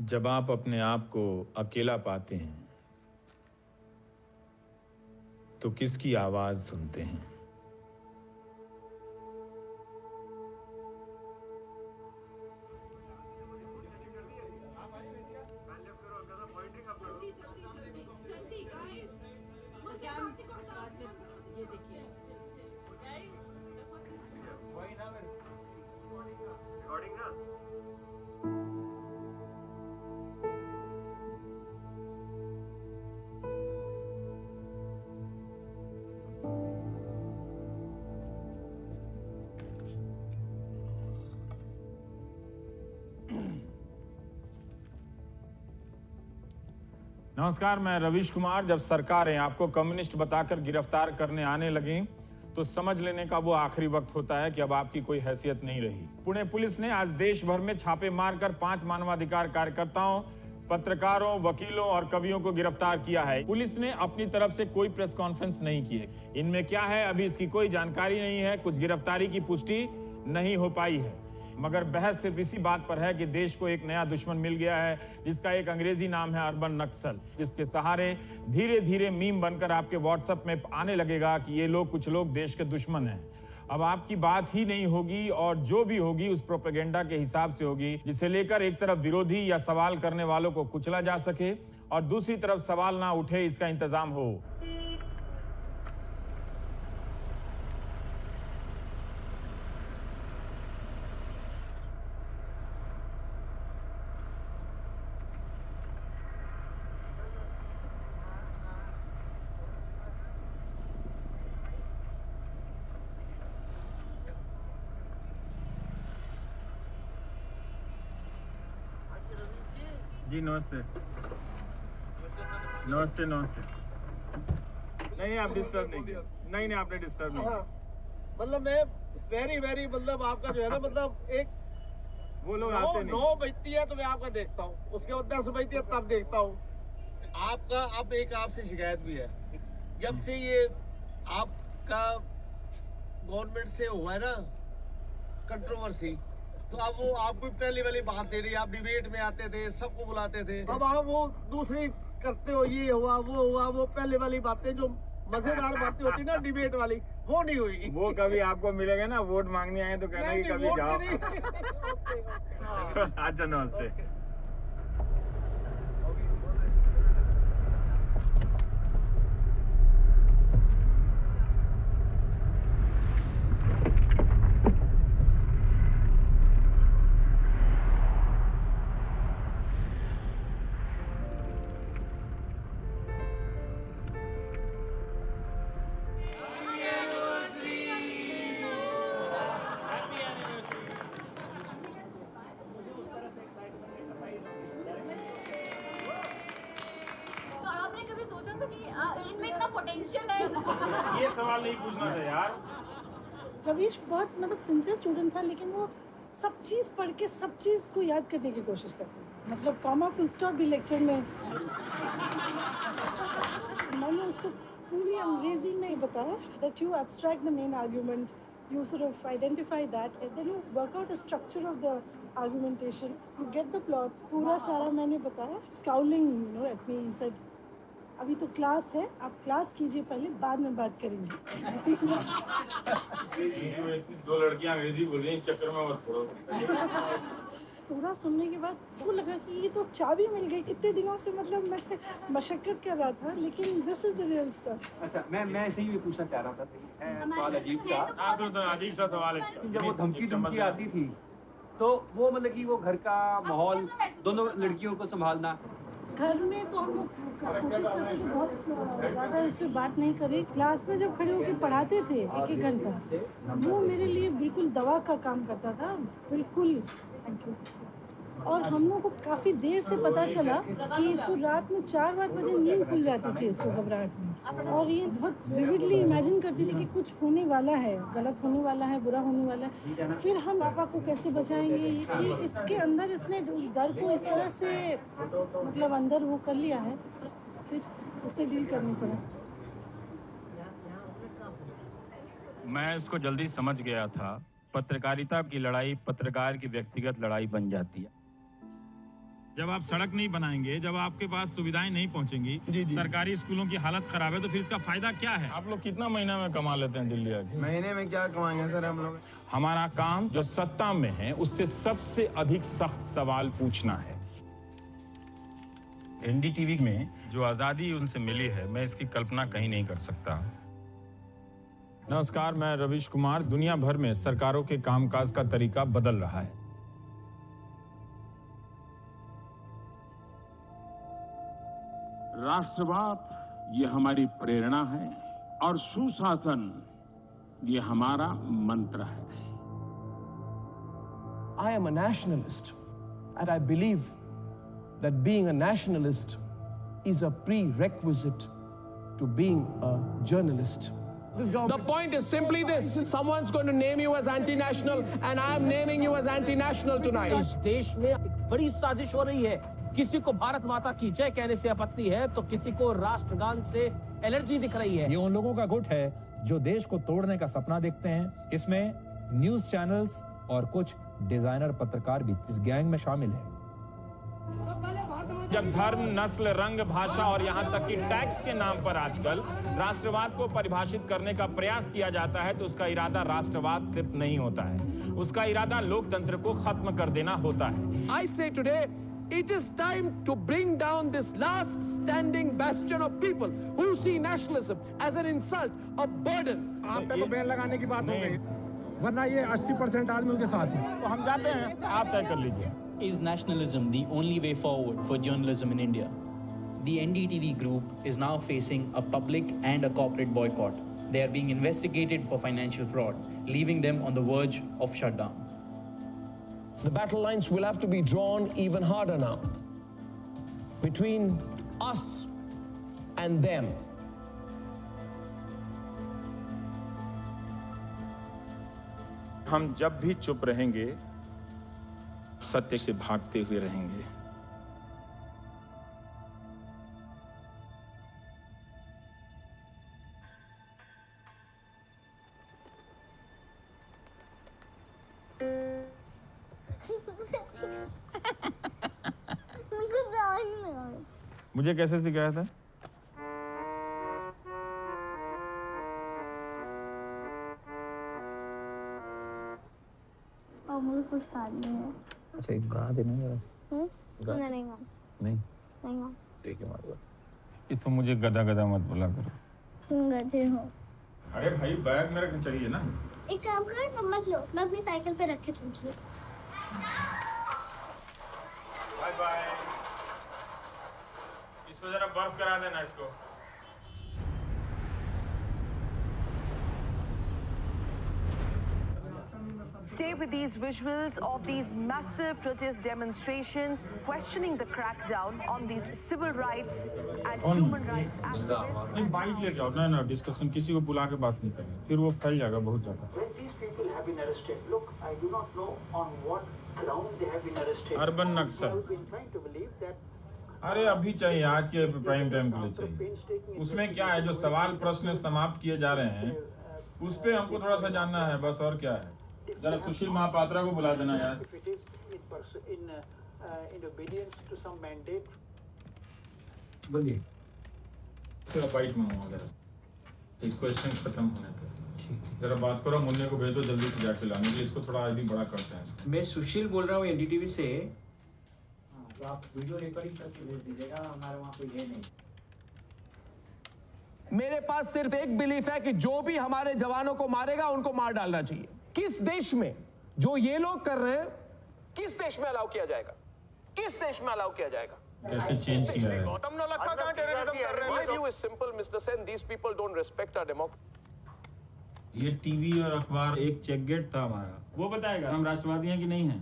जब आप अपने आप को अकेला पाते हैं तो किसकी आवाज सुनते हैं? नमस्कार, मैं रवीश कुमार। जब सरकारें आपको कम्युनिस्ट बताकर गिरफ्तार करने आने लगी तो समझ लेने का वो आखिरी वक्त होता है कि अब आपकी कोई हैसियत नहीं रही। पुणे पुलिस ने आज देश भर में छापे मारकर 5 मानवाधिकार कार्यकर्ताओं, पत्रकारों, वकीलों और कवियों को गिरफ्तार किया है। पुलिस ने अपनी तरफ से कोई प्रेस कॉन्फ्रेंस नहीं की है। इनमें क्या है अभी इसकी कोई जानकारी नहीं है। कुछ गिरफ्तारी की पुष्टि नहीं हो पाई है, मगर बहस सिर्फ इसी बात पर है कि देश को एक नया दुश्मन मिल गया है जिसका एक अंग्रेजी नाम है अर्बन नक्सल, जिसके सहारे धीरे धीरे मीम बनकर आपके व्हाट्सएप में आने लगेगा कि ये लोग कुछ लोग देश के दुश्मन हैं। अब आपकी बात ही नहीं होगी और जो भी होगी उस प्रोपेगेंडा के हिसाब से होगी, जिसे लेकर एक तरफ विरोधी या सवाल करने वालों को कुचला जा सके और दूसरी तरफ सवाल ना उठे, इसका इंतजाम हो। जी नमस्ते। नमस्ते नमस्ते। नहीं आप डिस्टर्ब नहीं आपने डिस्टर्ब नहीं। मतलब मैं वेरी मतलब आपका जो है ना, मतलब एक वो लोग आते नहीं। 9 बजती है तो मैं आपका देखता हूँ, उसके बाद 10 बजती है तब देखता हूँ आपका। अब एक आपसे शिकायत भी है, जब से ये आपका गवर्नमेंट से हुआ है ना कंट्रोवर्सी, तो अब वो आपको पहली वाली बात दे रही है। आप डिबेट में आते थे, सबको बुलाते थे, अब आप वो दूसरी करते हो, ये हुआ वो पहले वाली बातें जो मजेदार बातें होती ना डिबेट वाली, वो नहीं हुई। वो कभी आपको मिलेंगे ना, वोट मांगने आए तो कहना कि कभी जाओ। अच्छा नमस्ते। इनमें इतना पोटेंशियल है, सोचा था। ये सवाल नहीं पूछना था यार। रवीश बहुत मतलब सिंसियर स्टूडेंट था, लेकिन वो सब चीज़ पढ़ के सब चीज़ को याद करने की कोशिश करता था। मतलब कॉमा फुल स्टॉप भी लेक्चर में मैंने उसको पूरी अंग्रेजी में बताया that you abstract the main argument, you sort of identify that and then you work out a structure of the argumentation, you get the plot। पूरा सारा मैंने बताया। Scowling at me, he said अभी तो क्लास है, आप class कीजिए पहले, बाद में बात करेंगे। दो लड़कियां अंग्रेजी बोल रही हैं, चक्कर में मत पड़ो। पूरा सुनने के बाद उसको लगा कि ये तो चाबी मिल गई। इतने दिनों से मतलब मैं मशक्कत कर रहा था, लेकिन this is the real stuff. अच्छा, मैं ऐसे ही भी पूछना चाह रहा था, सवाल अजीब सा। तो अजीब सा सवाल है। जब वो धमकी आती थी तो वो मतलब कि वो घर का माहौल, दोनों लड़कियों को संभालना। घर में तो हम लोग कोशिश करते थे बहुत ज़्यादा इस पर बात नहीं करें। क्लास में जब खड़े होकर पढ़ाते थे एक घंटा, वो मेरे लिए बिल्कुल दवा का काम करता था, बिल्कुल। Thank you. और हम लोग को काफ़ी देर से पता चला कि इसको रात में 4 बजे नींद खुल जाती थी इसको घबराहट में, और ये बहुत विविडली इमेजिन करती थी कि कुछ होने वाला है, गलत होने वाला है, बुरा होने वाला है। फिर हम पापा को कैसे बचाएंगे, ये कि इसके अंदर इसने उस डर को इस तरह से मतलब अंदर वो कर लिया है, फिर उससे डील करनी पड़ा। मैं इसको जल्दी समझ गया था। पत्रकारिता की लड़ाई पत्रकार की व्यक्तिगत लड़ाई बन जाती है। जब आप सड़क नहीं बनाएंगे, जब आपके पास सुविधाएं नहीं पहुंचेंगी, सरकारी स्कूलों की हालत खराब है, तो फिर इसका फायदा क्या है? आप लोग कितना महीना में कमा लेते हैं दिल्ली आके? महीने में क्या कमाएंगे सर हम लोग? हमारा काम जो सत्ता में है उससे सबसे अधिक सख्त सवाल पूछना है। एनडीटीवी में जो आजादी उनसे मिली है, मैं इसकी कल्पना कहीं नहीं कर सकता। नमस्कार, मैं रवीश कुमार। दुनिया भर में सरकारों के कामकाज का तरीका बदल रहा है। राष्ट्रवाद ये हमारी प्रेरणा है और सुशासन ये हमारा मंत्र है। I am a nationalist and I believe that being a nationalist is a prerequisite to being a journalist. The point is simply this: someone's going to name you as anti-national and I am naming you as anti-national tonight. इस देश में एक बड़ी साजिश हो रही है। किसी को भारत माता की जय कहने से आपत्ति है तो किसी को राष्ट्रगान से एलर्जी दिख रही है। ये उन लोगों का गुट है जो देश को तोड़ने का सपना देखते हैं। इसमें न्यूज चैनल्स और कुछ डिजाइनर पत्रकार भी इस गैंग में शामिल हैं। जब धर्म, नस्ल, रंग, भाषा और यहाँ तक कि टैक्स के नाम पर आजकल राष्ट्रवाद को परिभाषित करने का प्रयास किया जाता है, तो उसका इरादा राष्ट्रवाद सिर्फ नहीं होता है, उसका इरादा लोकतंत्र को खत्म कर देना होता है। I say today, it is time to bring down this last standing bastion of people who see nationalism as an insult, a burden. आप पे तो बैन लगाने की बात हो गई, वरना ये 80% आदमी उनके साथ है। तो हम जाते हैं, आप तय कर लीजिए। Is nationalism the only way forward for journalism in India? The NDTV group is now facing a public and a corporate boycott. They are being investigated for financial fraud, leaving them on the verge of shutdown. The battle lines will have to be drawn even harder now between us and them. हम जब भी चुप रहेंगे, सत्य से भागते हुए रहेंगे। मुझे कैसे सिखाया था? मुझे कुछ खानी है। अच्छा, एक गा देना जरा सा। नहीं ठीक है, मारो। ये तो मुझे गधा गधा मत बोला करो। तुम गधे हो। अरे भाई, बैग मेरे को चाहिए ना। एक काम कर, तुम मत लो, मैं अपनी साइकिल पे रख के चलूंगी। Bye bye. इसको जरा बर्फ करा देना इसको। Stay with these visuals of these massive protest demonstrations questioning the crackdown on these civil rights and human rights activists. नहीं, बाइक लेके आओ ना, डिस्कशन किसी को बुला के बात नहीं करेंगे, फिर वो फैल जाएगा बहुत ज्यादा। अर्बन नक्सल। अरे अभी चाहिए, आज के प्राइम टाइम के लिए चाहिए। उसमें क्या है, जो सवाल प्रश्न समाप्त किए जा रहे हैं उस पे हमको थोड़ा सा जानना है, बस, और क्या है। जरा सुशील महापात्रा को बुला देना यार। बोलिए। बाइट में हूँ जरा, एक क्वेश्चन खत्म होने पर जरा बात करो। मुन्ने को भेजो जल्दी से जाके लाने के लिए, इसको थोड़ा आगे बड़ा करते हैं। मैं सुशील बोल रहा हूँ एनडीटीवी से। तो आप वीडियो रिकॉर्डिंग करके भेज दीजिएगा, हमारे वहाँ कोई है नहीं। मेरे पास सिर्फ एक बिलीफ है कि जो भी हमारे जवानों को मारेगा उनको मार डालना चाहिए। किस देश में जो ये लोग कर रहे हैं, किस देश में अलाउ किया जाएगा? किस देश में अलाउ किया जाएगा? कैसे चेंज किया है? गौतम नौलखा कहाँ टेररिज्म कर रहे हैं? My view is simple, Mr. Sen. These people don't respect our democracy. ये टीवी और अखबार एक चेक गेट था हमारा, वो बताएगा हम राष्ट्रवादी हैं कि नहीं हैं।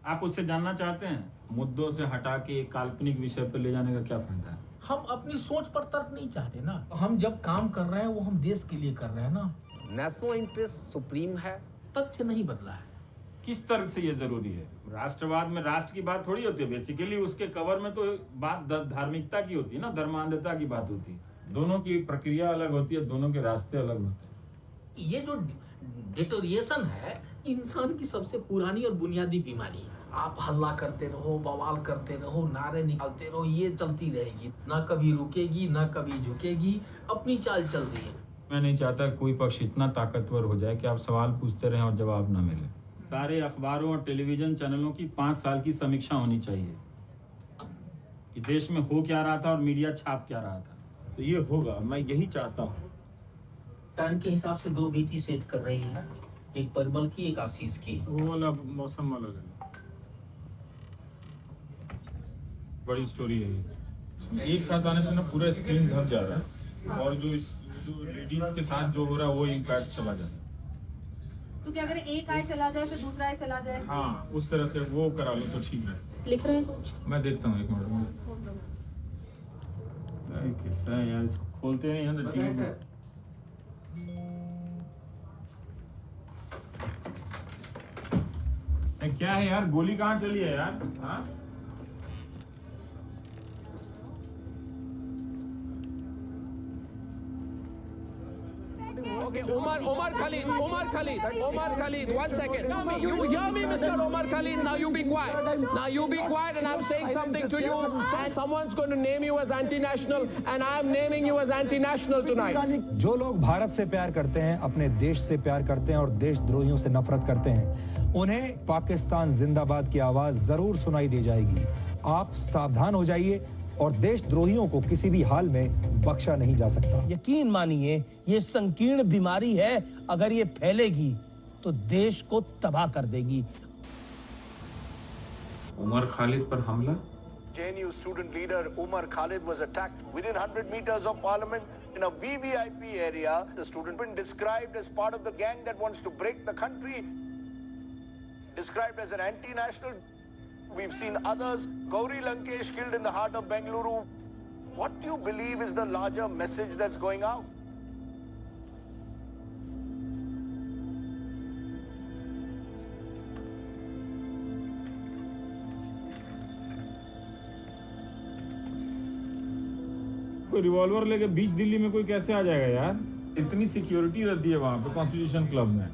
आप उससे जानना चाहते हैं? मुद्दों से हटा के एक काल्पनिक विषय पर ले जाने का क्या फायदा है? हम अपनी सोच पर तर्क नहीं चाहते ना। हम जब काम कर रहे हैं वो हम देश के लिए कर रहे हैं ना। National interest supreme है। तथ्य नहीं बदला है। किस तर्क से ये जरूरी है? राष्ट्रवाद में राष्ट्र की बात थोड़ी होती है, बेसिकली उसके कवर में तो बात धार्मिकता की होती है ना, धर्मांधता की बात होती है। दोनों की प्रक्रिया अलग होती है, दोनों के रास्ते अलग होते हैं। ये जो डिटोरिएशन है इंसान की सबसे पुरानी और बुनियादी बीमारी है। आप हल्ला करते रहो, बवाल करते रहो, नारे निकालते रहो, ये चलती रहेगी, ना कभी रुकेगी ना कभी झुकेगी, अपनी चाल चल रही है। मैं नहीं चाहता कोई पक्ष इतना ताकतवर हो जाए कि आप सवाल पूछते रहें और जवाब ना मिले। सारे अखबारों और टेलीविजन चैनलों की 5 साल की समीक्षा होनी चाहिए कि देश में हो क्या रहा था और मीडिया छाप क्या रहा था। तो ये होगा, मैं यही चाहता हूँ। टाइम के हिसाब से 2 बीटी सेट कर रही है, एक परिमल की, एक आशीष की। वो वाला मौसम वाला लेना। बड़ी स्टोरी है ये। एक साथ आने से ना पूरा स्क्रीन ढक जा रहा है और जो लेडीज के साथ जो हो रहा है वो इम्पैक्ट चला जाता है। तो क्या अगर एक आय चला जाए फिर दूसरा आय चला जाए? हाँ, उस तरह से वो करा लो तो ठीक है। लिख रहे हैं कुछ? मैं देखता हूँ, एक मिनट में। किस्सा है यार, इसको खोलते नहीं हैं तो टीवी पे। क्या है यार, गोली कहाँ चली है यार? हाँ? Okay, Omar Khalid, 1 second. You hear me, Mr. Omar Khalid? Now you be quiet. Now you be quiet, and I'm saying something to you, and someone's going to name you as anti-national, and I'm naming you as anti-national tonight. जो लोग भारत से प्यार करते हैं, अपने देश से प्यार करते हैं और देशद्रोहियों से नफरत करते हैं, उन्हें पाकिस्तान जिंदाबाद की आवाज जरूर सुनाई दे जाएगी। आप सावधान हो जाइए और देशद्रोहियों को किसी भी हाल में बख्शा नहीं जा सकता। यकीन मानिए, ये संकीर्ण बीमारी है, अगर ये फैलेगी तो देश को तबाह कर देगी। उमर खालिद पर हमला। JNU student leader Umar Khalid was attacked within 100 meters of Parliament in a VVIP area. The student been described as part of the gang that wants to break the country, described as an anti-national. We've seen others. Gauri Lankesh killed in the heart of Bengaluru. What do you believe is the larger message that's going out? कोई revolver लेके बीच दिल्ली में कोई कैसे आ जाएगा यार? इतनी security रहती है वहां पे कॉन्स्टिट्यूशन क्लब में।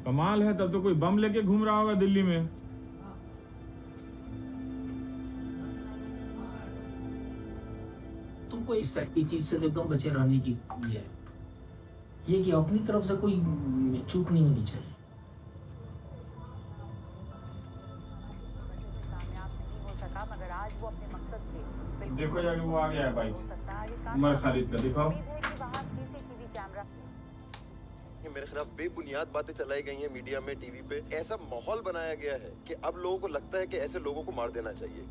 कमाल है, तब तो कोई बम लेके घूम रहा होगा दिल्ली में। तुमको इस टाइप की चीज से एकदम बचे रहने की है, ये कि अपनी तरफ से कोई चूक नहीं होनी चाहिए। देखो जाके वो आ गया है बाइक, उमर खालिद का, दिखाओ। मेरे खिलाफ बेबुनियाद बातें चलाई गई हैं मीडिया में, टीवी पे। ऐसा माहौल बनाया गया है कि अब लोगों को लगता है कि ऐसे लोगों को मार देना चाहिए।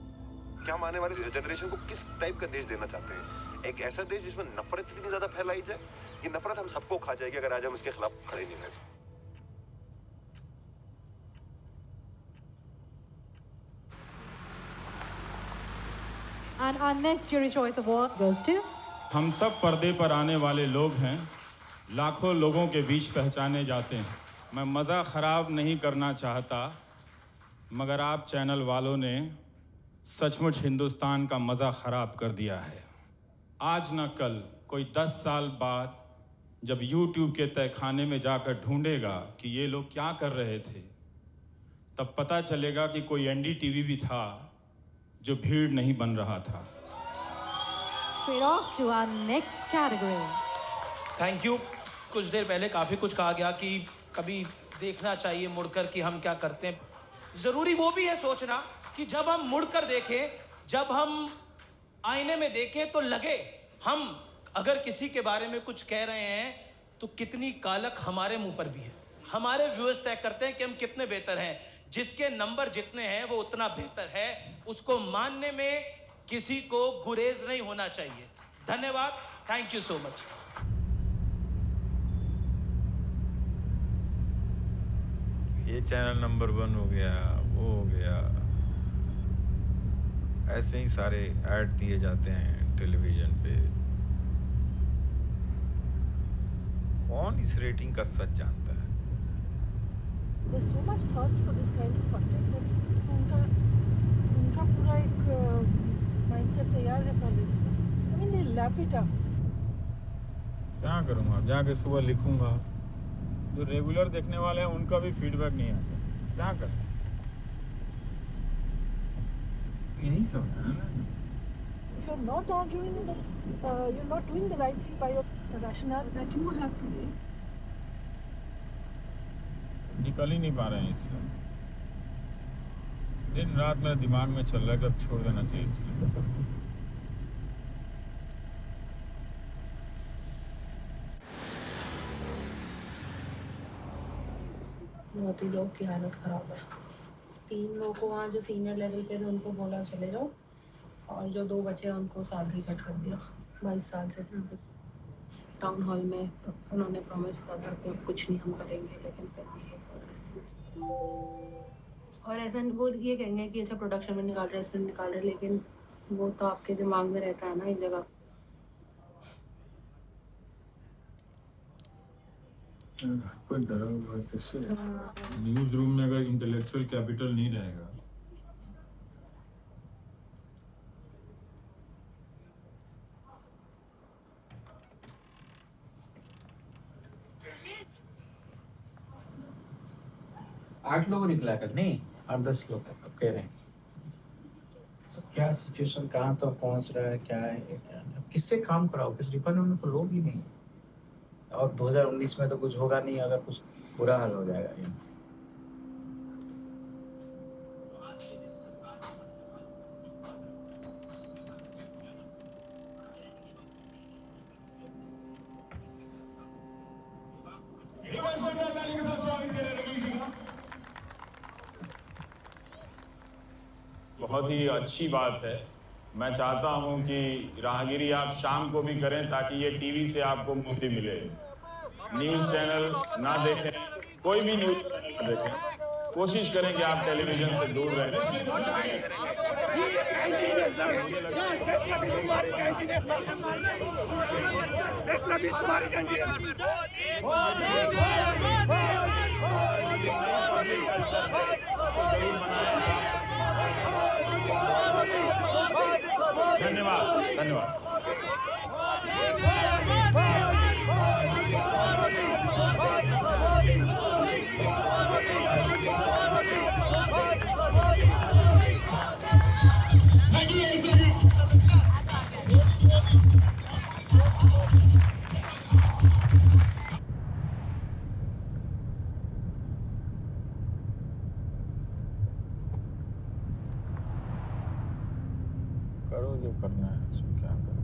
क्या हम आने वाली जनरेशन को किस टाइप का देश देना चाहते हैं? एक ऐसा देश जिसमें नफरत इतनी ज्यादा फैलाई जाए, ये नफरत हम सबको खा जाएगी अगर आज हम इसके खिलाफ खड़े नहीं रहे। And our next Jury Choice Award goes to... हम सब पर्दे पर आने वाले लोग हैं, लाखों लोगों के बीच पहचाने जाते हैं। मैं मज़ा ख़राब नहीं करना चाहता, मगर आप चैनल वालों ने सचमुच हिंदुस्तान का मज़ा ख़राब कर दिया है। आज न कल, कोई 10 साल बाद जब YouTube के तहखाने में जाकर ढूंढेगा कि ये लोग क्या कर रहे थे, तब पता चलेगा कि कोई NDTV भी था जो भीड़ नहीं बन रहा था। Straight off to our next category. Thank you. कुछ देर पहले काफ़ी कुछ कहा गया कि कभी देखना चाहिए मुड़कर कि हम क्या करते हैं। ज़रूरी वो भी है सोचना कि जब हम मुड़कर देखें, जब हम आईने में देखें तो लगे हम अगर किसी के बारे में कुछ कह रहे हैं तो कितनी कालक हमारे मुंह पर भी है। हमारे व्यूअर्स तय करते हैं कि हम कितने बेहतर हैं। जिसके नंबर जितने हैं वो उतना बेहतर है, उसको मानने में किसी को गुरेज नहीं होना चाहिए। धन्यवाद, थैंक यू सो मच। ये चैनल नंबर 1 हो गया, वो हो गया, ऐसे ही सारे ऐड दिए जाते हैं टेलीविजन पे। कौन इस रेटिंग का सच जानता है? There's so much thirst for this kind of content that उनका पूरा एक mindset तैयार है पहले से। I mean they lap it up. क्या करूँगा? जाके सुबह लिखूंगा। जो रेगुलर देखने वाले हैं उनका भी फीडबैक नहीं आता। क्या करें? नहीं समझा ना। If you're not arguing, you're not doing the right thing by your rationale that you have today. निकल ही नहीं पा रहे हैं इससे। दिन रात मेरे दिमाग में चल रहा है कि अब छोड़ देना चाहिए इसलिए। बहुत ही लोग की हालत ख़राब है। 3 लोग को वहाँ जो सीनियर लेवल पे थे उनको बोला चले जाओ, और जो 2 बचे हैं उनको सैलरी कट कर दिया। 22 साल से टाउन हॉल में उन्होंने प्रॉमिस किया था कि कुछ नहीं हम करेंगे, लेकिन फिर और ऐसा वो ये कहेंगे कि अच्छा प्रोडक्शन में निकाल रहे हैं, इसमें निकाल रहे हैं, लेकिन वो तो आपके दिमाग में रहता है ना एक जगह। कोई डरा हुआ कैसे? न्यूज रूम में अगर इंटेलेक्चुअल कैपिटल नहीं रहेगा, आठ लोग निकला कर नहीं 8-10 लोग कह रहे हैं। तो क्या सिचुएशन कहाँ तक पहुँच रहा है, क्या है क्या नहीं, किससे काम कराओ, किस डिपार्टमेंट में तो लोग ही नहीं। और 2019 में तो कुछ होगा नहीं अगर कुछ बुरा हाल हो जाएगा ये। बहुत ही अच्छी बात है। मैं चाहता हूं कि राहगीरी आप शाम को भी करें ताकि ये टीवी से आपको मुक्ति मिले। न्यूज़ चैनल ना देखें, कोई भी न्यूज़ चैनल ना देखें, कोशिश करें कि आप टेलीविजन से दूर रहें। धन्यवाद धन्यवाद। करो जो करना है, इसमें क्या करो।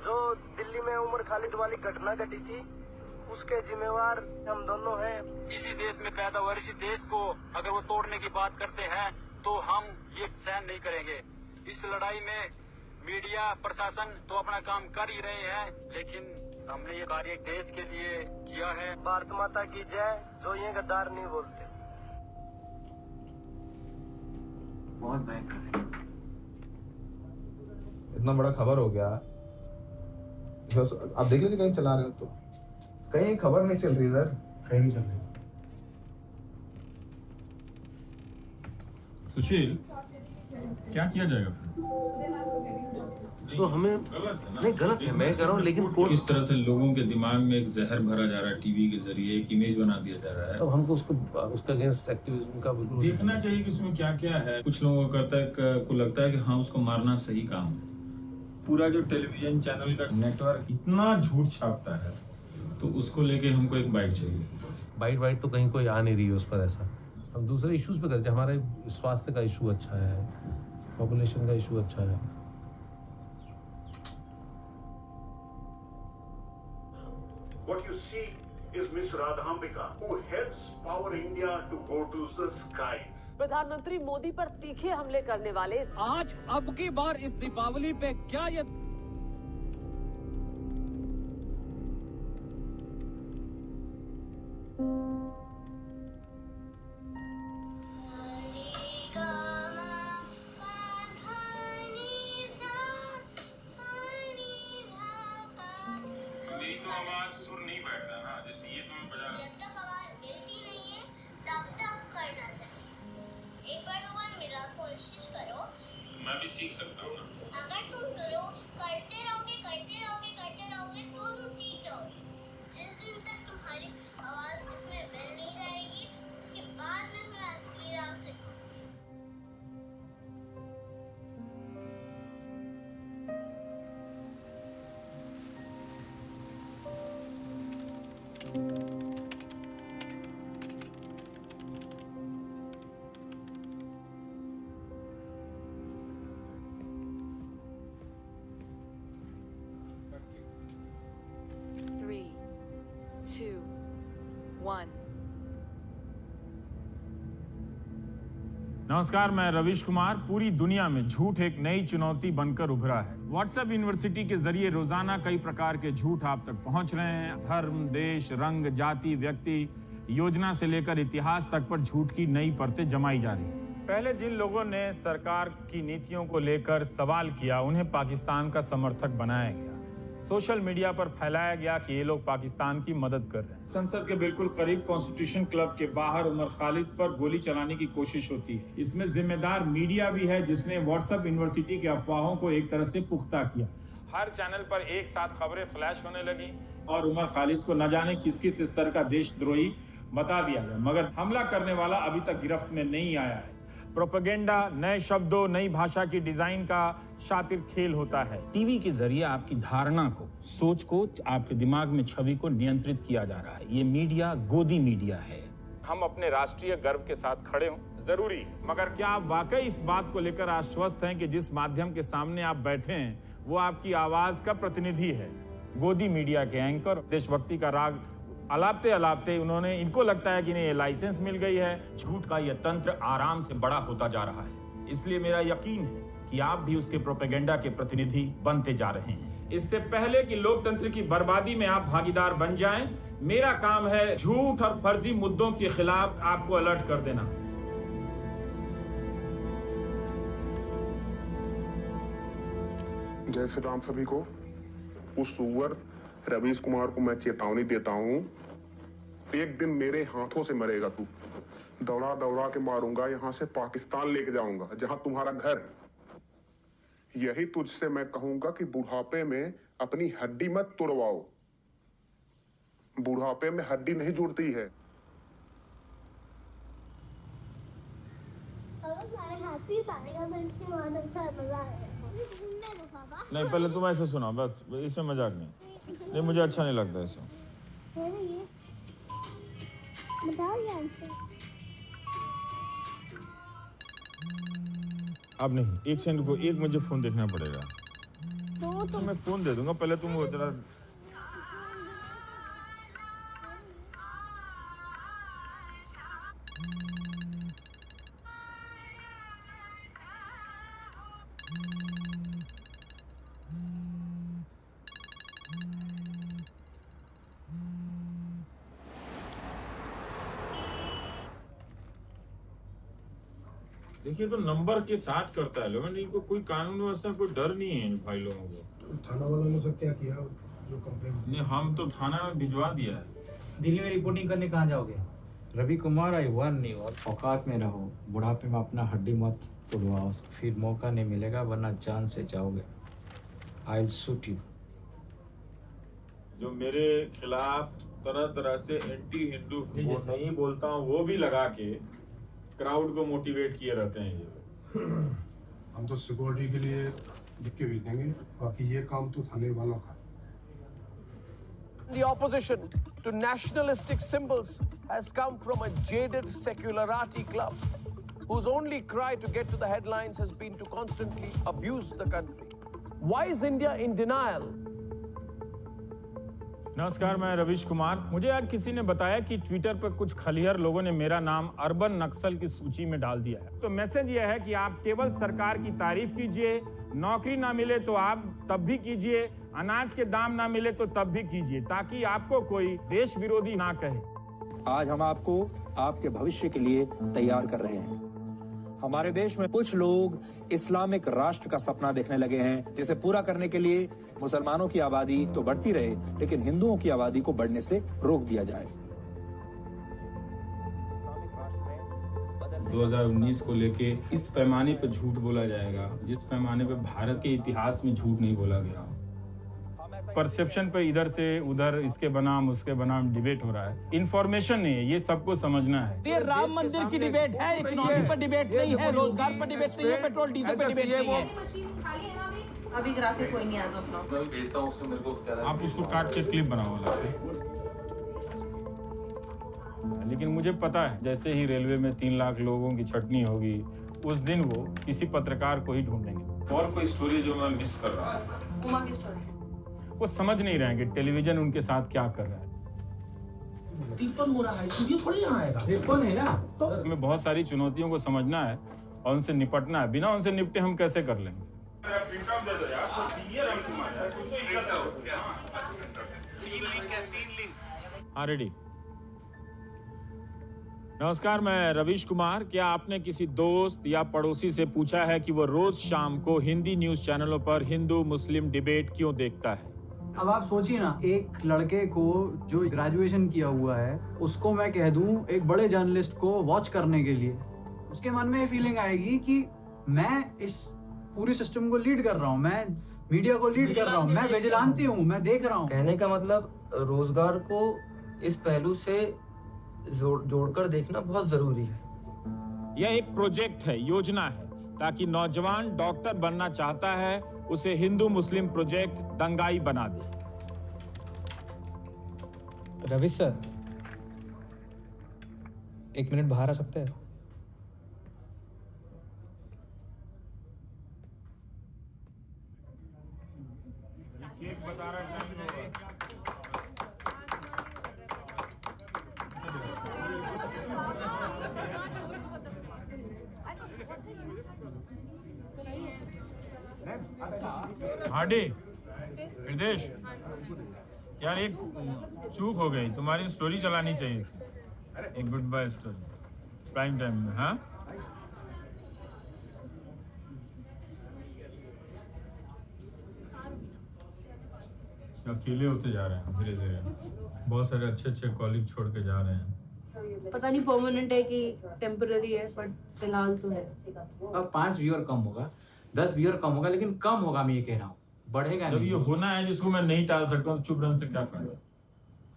जो दिल्ली में उमर खालिद वाली घटना घटी थी उसके जिम्मेवार हम दोनों हैं। इसी देश में पैदा हुआ, इसी देश को अगर वो तोड़ने की बात करते हैं तो हम ये सहन नहीं करेंगे। इस लड़ाई में मीडिया प्रशासन तो अपना काम कर ही रहे हैं, लेकिन हमने ये कार्य देश के लिए किया है। भारत माता की जय। जो ये गद्दार नहीं बोलते। बहुत भयंकर है। इतना बड़ा खबर हो गया, आप देख लीजिए कहीं चला रहे हो तो कहीं खबर नहीं चल रही इधर, कहीं नहीं चल रही। सुशील, क्या किया जाएगा तो हमें नहीं गलत है, मैं कह रहा हूँ, लेकिन किस तरह से लोगों के दिमाग में एक जहर भरा जा रहा है, टीवी के जरिए एक इमेज बना दिया जा रहा है। तो हमको उसका अगेंस्ट एक्टिविज्म का बिल्कुल देखना चाहिए कि उसमें क्या क्या है। कुछ लोगों को लगता है कि हाँ उसको मारना सही काम है। पूरा जो टेलीविजन चैनल का नेटवर्क इतना झूठ छापता है, तो उसको लेके हमको एक बाइट चाहिए। बाइट तो कहीं कोई आ नहीं रही है उस पर। ऐसा हम दूसरे इश्यूज पे करते हैं। हमारे स्वास्थ्य का इशू अच्छा है, पॉपुलेशन का इशू अच्छा है। What you see is Miss Radhambika, who helps Power India to go to the skies. प्रधानमंत्री मोदी पर तीखे हमले करने वाले आज अब की बार इस दीपावली पे क्या ये मैं भी सीख सकता हूँ ना। अगर तुम करो one. नमस्कार, मैं रविश कुमार। पूरी दुनिया में झूठ एक नई चुनौती बनकर उभरा है। व्हाट्सएप यूनिवर्सिटी के जरिए रोजाना कई प्रकार के झूठ आप तक पहुंच रहे हैं। धर्म, देश, रंग, जाति, व्यक्ति, योजना से लेकर इतिहास तक पर झूठ की नई परतें जमाई जा रही हैं। पहले जिन लोगों ने सरकार की नीतियों को लेकर सवाल किया, उन्हें पाकिस्तान का समर्थक बनाया गया। सोशल मीडिया पर फैलाया गया कि ये लोग पाकिस्तान की मदद कर रहे हैं। संसद के बिल्कुल करीब कॉन्स्टिट्यूशन क्लब के बाहर उमर खालिद पर गोली चलाने की कोशिश होती है। इसमें जिम्मेदार मीडिया भी है, जिसने व्हाट्सएप यूनिवर्सिटी की अफवाहों को एक तरह से पुख्ता किया। हर चैनल पर एक साथ खबरें फ्लैश होने लगी और उमर खालिद को न जाने किस किस स्तर का देशद्रोही बता दिया गया, मगर हमला करने वाला अभी तक गिरफ्त में नहीं आया है। प्रोपेगेंडा नए शब्दों, नई भाषा की डिजाइन का शातिर खेल होता है। टीवी के जरिए आपकी धारणा को, सोच को, आपके दिमाग में छवि को नियंत्रित किया जा रहा है। ये मीडिया गोदी मीडिया है। हम अपने राष्ट्रीय गर्व के साथ खड़े हों जरूरी है, मगर क्या आप वाकई इस बात को लेकर आश्वस्त हैं कि जिस माध्यम के सामने आप बैठे हैं वो आपकी आवाज का प्रतिनिधि है? गोदी मीडिया के एंकर देशभक्ति का राग अलापते अलापते इनको लगता है कि नहीं, ये लाइसेंस मिल गई है। झूठ का यह तंत्र आराम से बड़ा होता जा रहा है। इसलिए मेरा यकीन है कि आप भी उसके प्रोपेगेंडा के प्रतिनिधि बनते जा रहे हैं। इससे पहले कि लोकतंत्र की बर्बादी में आप भागीदार बन जाएं, मेरा काम है झूठ और फर्जी मुद्दों के खिलाफ आपको अलर्ट कर देना। जय श्री राम सभी को। उस सुअर रवीश कुमार को मैं चेतावनी देता हूँ, एक दिन मेरे हाथों से मरेगा तू। दौड़ा दौड़ा के मारूंगा, यहाँ से पाकिस्तान लेके जाऊंगा जहां तुम्हारा घर है। यही तुझसे मैं कहूंगा कि बुढ़ापे में अपनी हड्डी मत तोड़वाओ। बुढ़ापे में हड्डी नहीं जुड़ती है। नहीं, पहले तुम ऐसे सुनाओ, बस इसमें मजाक नहीं, मुझे अच्छा नहीं लगता ऐसा। अब नहीं, एक सेकंड को, एक मुझे फोन देखना पड़ेगा। तो मैं फोन दे दूंगा, पहले तुम जरा। देखिए, तो नंबर के साथ करता है लोगों ने, इनको कोई कानून व्यवस्था, कोई डर नहीं है इन भाई लोगों को। तो थाना वालों ने क्या किया, जो कंप्लेंट? नहीं, हम तो थाना में भिजवा दिया है। दिल्ली में रिपोर्टिंग करने कहाँ जाओगे? रवि कुमार, आई वार्न यू, और औकात में रहो। बुढ़ापे में अपना हड्डी मत तोड़वाओ, फिर मौका नहीं मिलेगा, वरना जान से जाओगे। I will shoot you. जो मेरे खिलाफ तरह तरह से एंटी हिंदू वो नहीं बोलता हूँ, वो भी लगा के क्राउड को मोटिवेट किए रहते हैं ये। हम तो सिक्योरिटी के लिए लिख के भेज देंगे, बाकी ये काम तो थाने वालों का। The opposition to nationalistic symbols has come from a jaded secularati club whose only cry to get to the headlines has been to constantly abuse the country. Why is India in denial? नमस्कार, मैं रविश कुमार। मुझे आज किसी ने बताया कि Twitter पर कुछ खलिहर लोगों ने मेरा नाम अर्बन नक्सल की सूची में डाल दिया है। तो मैसेज यह है कि आप केवल सरकार की तारीफ कीजिए, नौकरी ना मिले तो आप तब भी कीजिए, अनाज के दाम ना मिले तो तब भी कीजिए, ताकि आपको कोई देश विरोधी ना कहे। आज हम आपको आपके भविष्य के लिए तैयार कर रहे हैं। हमारे देश में कुछ लोग इस्लामिक राष्ट्र का सपना देखने लगे हैं, जिसे पूरा करने के लिए मुसलमानों की आबादी तो बढ़ती रहे, लेकिन हिंदुओं की आबादी को बढ़ने से रोक दिया जाए। 2019 को लेके इस पैमाने पर झूठ बोला जाएगा जिस पैमाने पर भारत के इतिहास में झूठ नहीं बोला गया। परसेप्शन पे इधर से उधर, इसके बनाम उसके बनाम डिबेट हो रहा है। इन्फॉर्मेशन नहीं है, ये सबको समझना है। ये राम मंदिर की डिबेट है, इकोनॉमी पर डिबेट नहीं है, रोजगार पर डिबेट नहीं है, पेट्रोल डीजल पर डिबेट नहीं है। अभी ग्राफिक कोई नहीं आज अपना। मैं भेजता हूं उससे, मेरे को आप उसको काट के क्लिप बनाओ। लेकिन मुझे पता है, जैसे ही रेलवे में 3 लाख लोगों की छटनी होगी, उस दिन वो किसी पत्रकार को ही ढूंढेंगे। और कोई स्टोरी जो मैं मिस कर रहा हूँ, उमा की स्टोरी। वो समझ नहीं रहे हैं कि टेलीविजन उनके साथ क्या कर रहा है। तिरपन हो रहा है, ये थोड़ी यहाँ आएगा। तिरपन है ना, तो हमें बहुत सारी चुनौतियों को समझना है और उनसे निपटना है। बिना उनसे निपटे हम कैसे कर लेंगे? हाँ, रेडी। नमस्कार, मैं रवीश कुमार। क्या आपने किसी दोस्त या पड़ोसी से पूछा है कि वो रोज शाम को हिंदी न्यूज चैनलों पर हिंदू मुस्लिम डिबेट क्यों देखता है? अब आप सोचिए ना, एक लड़के को जो ग्रेजुएशन किया हुआ है उसको मैं कह दूं एक बड़े जर्नलिस्ट को वॉच करने के लिए, उसके मन में ये फीलिंग आएगी कि मैं इस पूरे सिस्टम को लीड कर रहा हूँ, मैं मीडिया को लीड कर रहा हूँ, मैं विजिलेंटी हूँ, मैं देख रहा हूँ। कहने का मतलब रोजगार को इस पहलू से जोड़कर देखना बहुत जरूरी है। यह एक प्रोजेक्ट है, योजना है, ताकि नौजवान डॉक्टर बनना चाहता है उसे हिंदू मुस्लिम प्रोजेक्ट दंगाई बना दे। रवि सर, 1 मिनट बाहर आ सकते हैं? हार्डी, हृदेश, यार एक चूक हो गई, तुम्हारी स्टोरी चलानी चाहिए थी, एक good bye story prime time में। हाँ, अकेले होते जा रहे हैं धीरे धीरे, बहुत सारे अच्छे अच्छे कॉलीग छोड़ के जा रहे हैं। पता नहीं परमानेंट है कि टेम्पररी है, बट फिलहाल तो है। अब 5 व्यूअर कम होगा, 10 व्यूअर कम होगा, लेकिन कम होगा, मैं ये कह रहा हूँ, बढ़ेगा जब नहीं। ये होना है जिसको मैं नहीं टाल सकता हूँ, चुप रहने से क्या फायदा?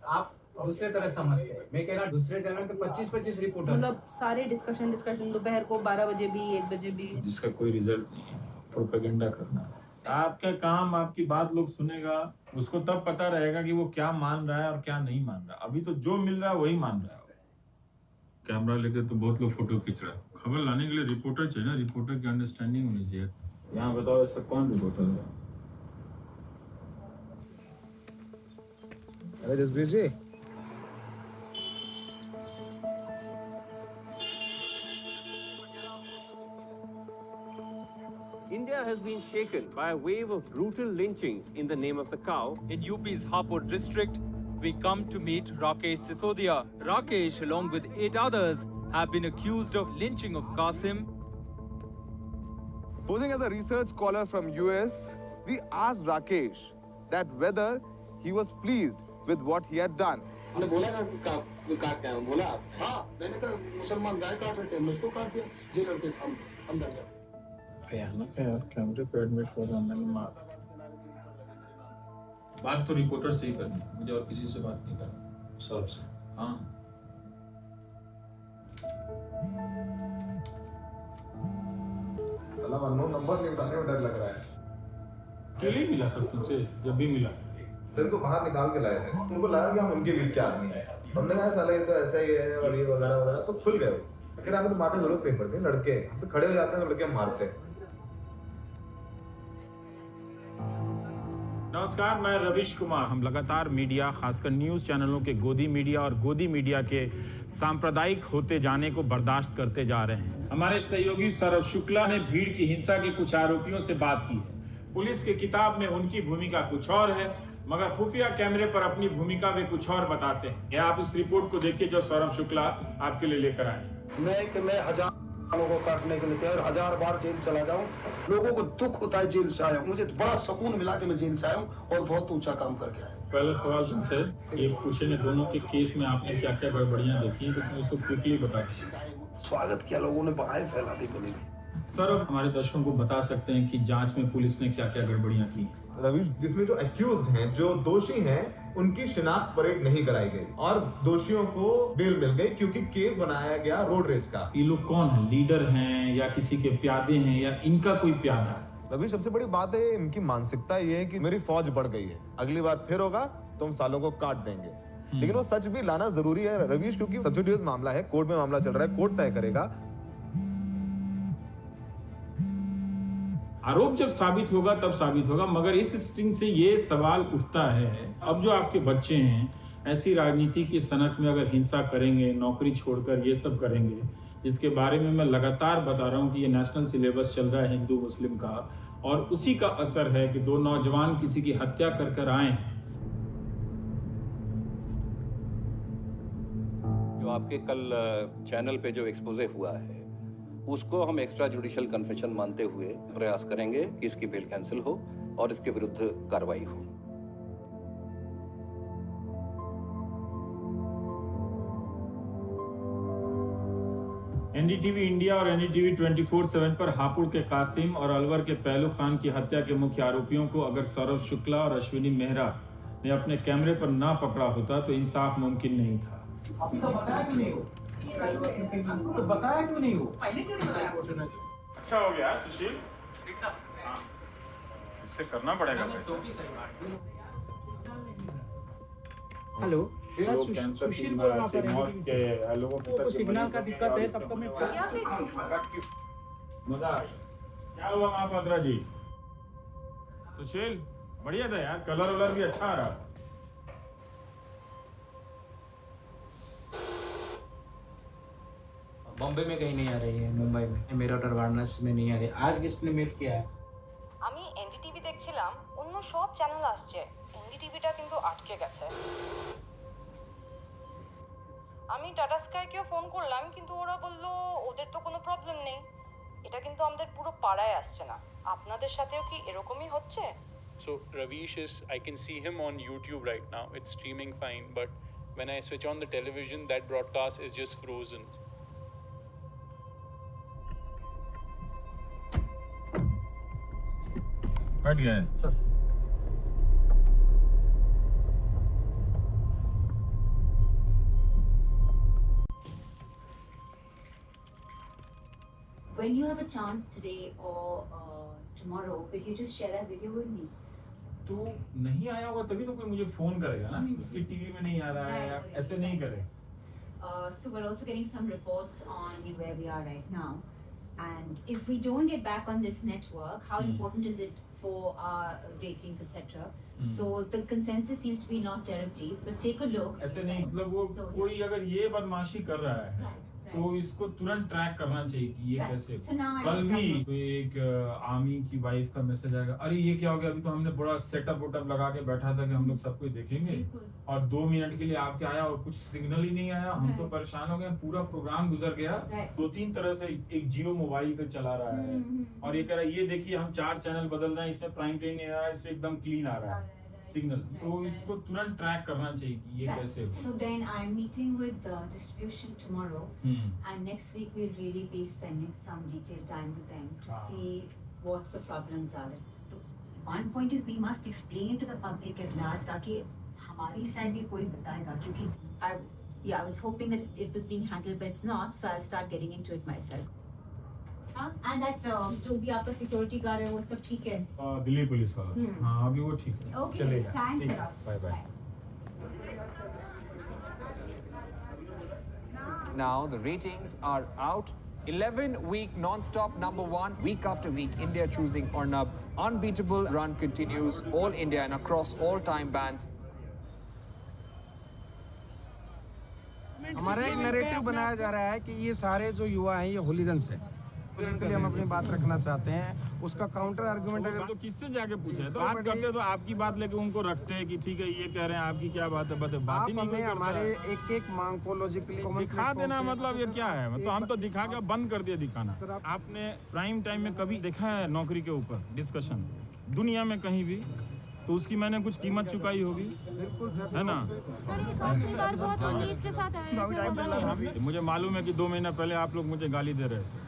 आप दूसरे तरह समझते हैं, मैं कह रहा हूँ दूसरे चैनल पे 25-25 रिपोर्टर, मतलब सारे डिस्कशन दोपहर को 12 बजे भी, 1 बजे भी, जिसका कोई रिजल्ट नहीं है, प्रोपेगेंडा करना। आपका काम, आपकी बात लोग सुनेगा, उसको तब पता रहेगा कि वो क्या मान रहा है और क्या नहीं मान रहा। अभी तो जो मिल रहा है वही मान रहा है। कैमरा लेके तो बहुत लोग फोटो खींच रहा है। खबर लाने के लिए रिपोर्टर चाहिए ना, रिपोर्टर की अंडरस्टैंडिंग होनी चाहिए। यहाँ बताओ, ऐसा कौन रिपोर्टर है? अरे जसबीर जी, India has been shaken by a wave of brutal lynchings in the name of the cow. In UP's Hapur district, we come to meet Rakesh Sisodia. Rakesh, along with 8 others, have been accused of lynching of Qasim. Posing as a research scholar from US, we asked Rakesh that whether he was pleased with what he had done. बोला ना काट क्या बोला? हाँ, मैंने कहा मुसलमान गाय काट रहे थे, मुझको काट दिया जेलर के सामने अंदर गया। भयानक है यार, कैमरे पे एडमिट हो रहा है, मैंने मार। बात तो रिपोर्टर से ही करनी है, मुझे और किसी से बात नहीं करनी, सर से। हाँ, नंबर नहीं उठाने में डर लग रहा है। अकेले मिला सब तुमसे, जब भी मिला सर को बाहर निकाल के लाए थे, उनको लगा कि हम उनके बीच के आदमी हैं। हमने कहा साला ये तो ऐसा ही है और ये वगैरह वगैरह, तो खुल गए। फिर हमें तो मारने जरूरत नहीं पड़ती, लड़के हम तो खड़े हो जाते हैं, लड़के मारते हैं। नमस्कार, मैं रवीश कुमार। हम लगातार मीडिया, खासकर न्यूज चैनलों के गोदी मीडिया और गोदी मीडिया के सांप्रदायिक होते जाने को बर्दाश्त करते जा रहे हैं। हमारे सहयोगी सौरभ शुक्ला ने भीड़ की हिंसा के कुछ आरोपियों से बात की है। पुलिस की किताब में उनकी भूमिका कुछ और है, मगर खुफिया कैमरे पर अपनी भूमिका वे कुछ और बताते हैं। यह आप इस रिपोर्ट को देखिए जो सौरभ शुक्ला आपके लिए लेकर आए। मैं 1000 लोगों को काटने के लिए तैयार, 1000 बार जेल चला जाऊं। लोगों को दुख होता है जेल से आया हूं, मुझे बड़ा सुकून मिला कि मैं जेल से आया हूं और बहुत ऊंचा काम करके आया। पहला सवाल तुमसे ये पूछे ने, दोनों के केस में आपने क्या क्या गड़बड़ियां देखी, तो तुम इसको क्विकली बता दीजिए। स्वागत किया, लोगों ने बहाए फैला दी पुलिस। सर, हमारे दर्शकों को बता सकते हैं कि जांच में पुलिस ने क्या क्या गड़बड़ियां की? रवीश, जिसमें जो एक्यूज्ड हैं, जो दोषी हैं, उनकी शिनाख्त परेड नहीं कराई गई और दोषियों को बेल मिल गई क्योंकि केस बनाया गया रोड रेज का। ये लोग कौन है? लीडर हैं या किसी के प्यादे हैं या इनका कोई प्यादा है? रवीश, सबसे बड़ी बात है इनकी मानसिकता ये है कि मेरी फौज बढ़ गई है, अगली बार फिर होगा तो हम सालों को काट देंगे। लेकिन वो सच भी लाना जरूरी है रवीश, क्योंकि सब्सिडियस मामला है, कोर्ट में मामला चल रहा है, कोर्ट तय करेगा। आरोप जब साबित होगा तब साबित होगा, मगर इस स्ट्रिंग से ये सवाल उठता है, अब जो आपके बच्चे हैं ऐसी राजनीति की सनक में अगर हिंसा करेंगे, नौकरी छोड़कर ये सब करेंगे, जिसके बारे में मैं लगातार बता रहा हूँ कि ये नेशनल सिलेबस चल रहा है हिंदू मुस्लिम का, और उसी का असर है कि 2 नौजवान किसी की हत्या कर आए हैं। जो आपके कल चैनल पे जो एक्सपोजे हुआ है उसको हम एक्स्ट्रा जुडिशियल कन्फेशन मानते हुए प्रयास करेंगे कि इसकी बेल कैंसिल हो और इसके विरुद्ध कार्रवाई हो। एनडीटीवी इंडिया और एनडीटीवी 24/7 पर हापुड़ के कासिम और अलवर के पहलू खान की हत्या के मुख्य आरोपियों को अगर सौरभ शुक्ला और अश्विनी मेहरा ने अपने कैमरे पर ना पकड़ा होता तो इंसाफ मुमकिन नहीं था। आपने तो बताया क्यों नहीं हो? तो बताया क्यों नहीं हो? पहले क्यों नहीं बताया? अच्छा हो गया सुशील, हाँ, इससे करना पड़ेगा। हेलो, लोग कैंसर की मौत के लोगों के सिग्नल का दिक्कत है, तब तो मैं मजाक क्या हुआ महापात्रा जी? सुशील बढ़िया था यार, कलर वलर भी अच्छा आ रहा। बॉम्बे में कहीं नहीं आ रही है, मुंबई में मेरा ऑर्डर वाराणसी में नहीं आ रही। आज किसने मेल किया है? আমি এনডিটিভি দেখছিলাম, অন্য সব চ্যানেল আসছে, এনডিটিভিটা কিন্তু আটকে গেছে। আমি টাটা স্কাইকেও ফোন করলাম, কিন্তু ওরা বলল ওদের তো কোনো প্রবলেম নেই। এটা কিন্তু আমাদের পুরো পাড়ায় আসছে না। আপনাদের সাথেও কি এরকমই হচ্ছে? So Ravish is, I can see him on YouTube right now. It's streaming fine, but when I switch on the television, that broadcast is just frozen. Cut गया है sir. When you have a chance today or tomorrow, will you just share that video with me? तो नहीं आया होगा तभी तो कोई मुझे फोन करेगा ना, उसकी टीवी में नहीं आ रहा है, या ऐसे नहीं करे। So we're also getting some reports on where we are right now, and if we don't get back on this network, how important is it for our ratings, etc. So the consensus seems to be not terribly, but take a look. ऐसे नहीं, मतलब वो कोई अगर ये बदमाशी कर रहा है तो इसको तुरंत ट्रैक करना चाहिए कि ये कैसे। कल भी तो एक आर्मी की वाइफ का मैसेज आएगा, अरे ये क्या हो गया, अभी तो हमने बड़ा सेटअप वोटअप लगा के बैठा था कि हम लोग सब कुछ देखेंगे, और 2 मिनट के लिए आपके आया और कुछ सिग्नल ही नहीं आया। हम तो परेशान हो गए, पूरा प्रोग्राम गुजर गया। 2-3 तरह से एक जियो मोबाइल पे चला रहा है, और ये कह रहा है ये देखिए हम 4 चैनल बदल रहे हैं, इसमें प्राइम टाइम नहीं आ रहा है, इसमें एकदम क्लीन आ रहा है सिग्नल। तो इसको तुरंत ट्रैक करना चाहिए कि ये कैसे हो। So then I'm meeting with the distribution tomorrow, and next week we'll really be spending some detailed time with them to see what the problems are. So one point is we must explain to the public at large ताकि हमारी side भी कोई बताएगा, क्योंकि I was hoping that it was being handled, but it's not, so I'll start getting into it myself. And that जो भी आपका security guard है वो सब ठीक है? दिल्ली पुलिस वाला, हाँ अभी वो ठीक है, Okay, चलेगा। thanks ठीक a है, lot. Bye bye. Now the ratings are out. 11-week non-stop #1, week after week. India choosing Arnab. Unbeatable run continues all India and across all time bands. हमारा एक नैरेटिव बनाया जा रहा है कि ये सारे जो युवा हैं ये होलीगन्स हैं, उसके लिए हम अपनी बात रखना चाहते हैं। उसका काउंटर आर्गुमेंट अगर तो किससे जाके पूछे, तो बात करते तो आपकी बात लेके उनको रखते हैं कि ठीक है ये कह रहे हैं, आपकी क्या बात है, बात ही नहीं करते। हमारे एक मांग को लॉजिकली दिखा देना, मतलब ये क्या है, मतलब हम तो दिखा के बंद कर दिया दिखाना। आपने प्राइम टाइम में कभी देखा है नौकरी के ऊपर डिस्कशन दुनिया में कहीं भी? तो उसकी मैंने कुछ कीमत चुकाई होगी, है ना? मुझे मालूम है कि 2 महीना पहले आप लोग मुझे गाली दे रहे थे।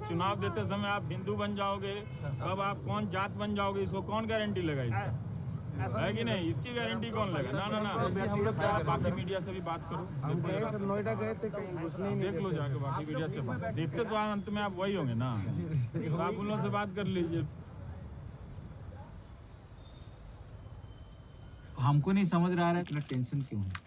चुनाव देते समय आप हिंदू बन जाओगे, कब आप कौन जात बन जाओगे, इसको कौन गारंटी लेगा? इसका है कि नहीं, इसकी गारंटी कौन लेगा? ना आप बाकी मीडिया से भी बात करो, हम गए सर, नोएडा गए थे, कहीं घुसने नहीं देख लो जाके बाकी मीडिया से बात। देखते तो अंत में आप वही होंगे ना, तो आप उन लोगों से बात कर लीजिए। हमको नहीं समझ रहा है इतना टेंशन क्यों है।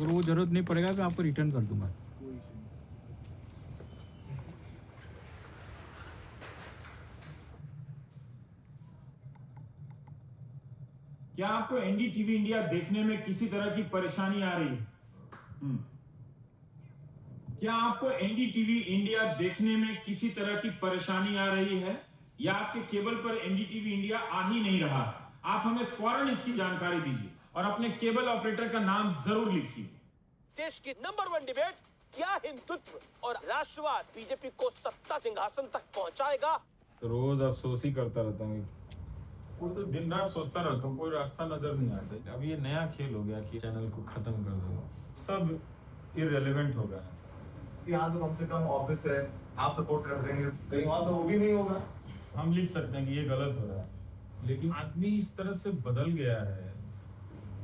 और वो जरूरत नहीं पड़ेगा तो आपको रिटर्न कर दूंगा। क्या आपको एनडीटीवी इंडिया देखने में किसी तरह की परेशानी आ रही है? क्या आपको एनडीटीवी इंडिया देखने में किसी तरह की परेशानी आ रही है या आपके केबल पर एनडीटीवी इंडिया आ ही नहीं रहा है? आप हमें फौरन इसकी जानकारी दीजिए और अपने केबल ऑपरेटर का नाम जरूर लिखिए। देश की नंबर 1 डिबेट, क्या हिंदुत्व और राष्ट्रवाद बीजेपी को सत्ता सिंहासन तक पहुंचाएगा? तो रोज अफसोस ही करता रहता हूँ, तो दिन रात सोचता रहता हूँ, कोई रास्ता नजर नहीं आता। अब ये नया खेल हो गया कि चैनल को खत्म कर दो, सब इररिलेवेंट हो गया है। यहाँ तो कम से कम ऑफिस है, आप सपोर्ट कर देंगे, कहीं वहां तो वो भी नहीं होगा। हम लिख सकते हैं कि ये गलत हो रहा है, लेकिन आदमी इस तरह से बदल गया है,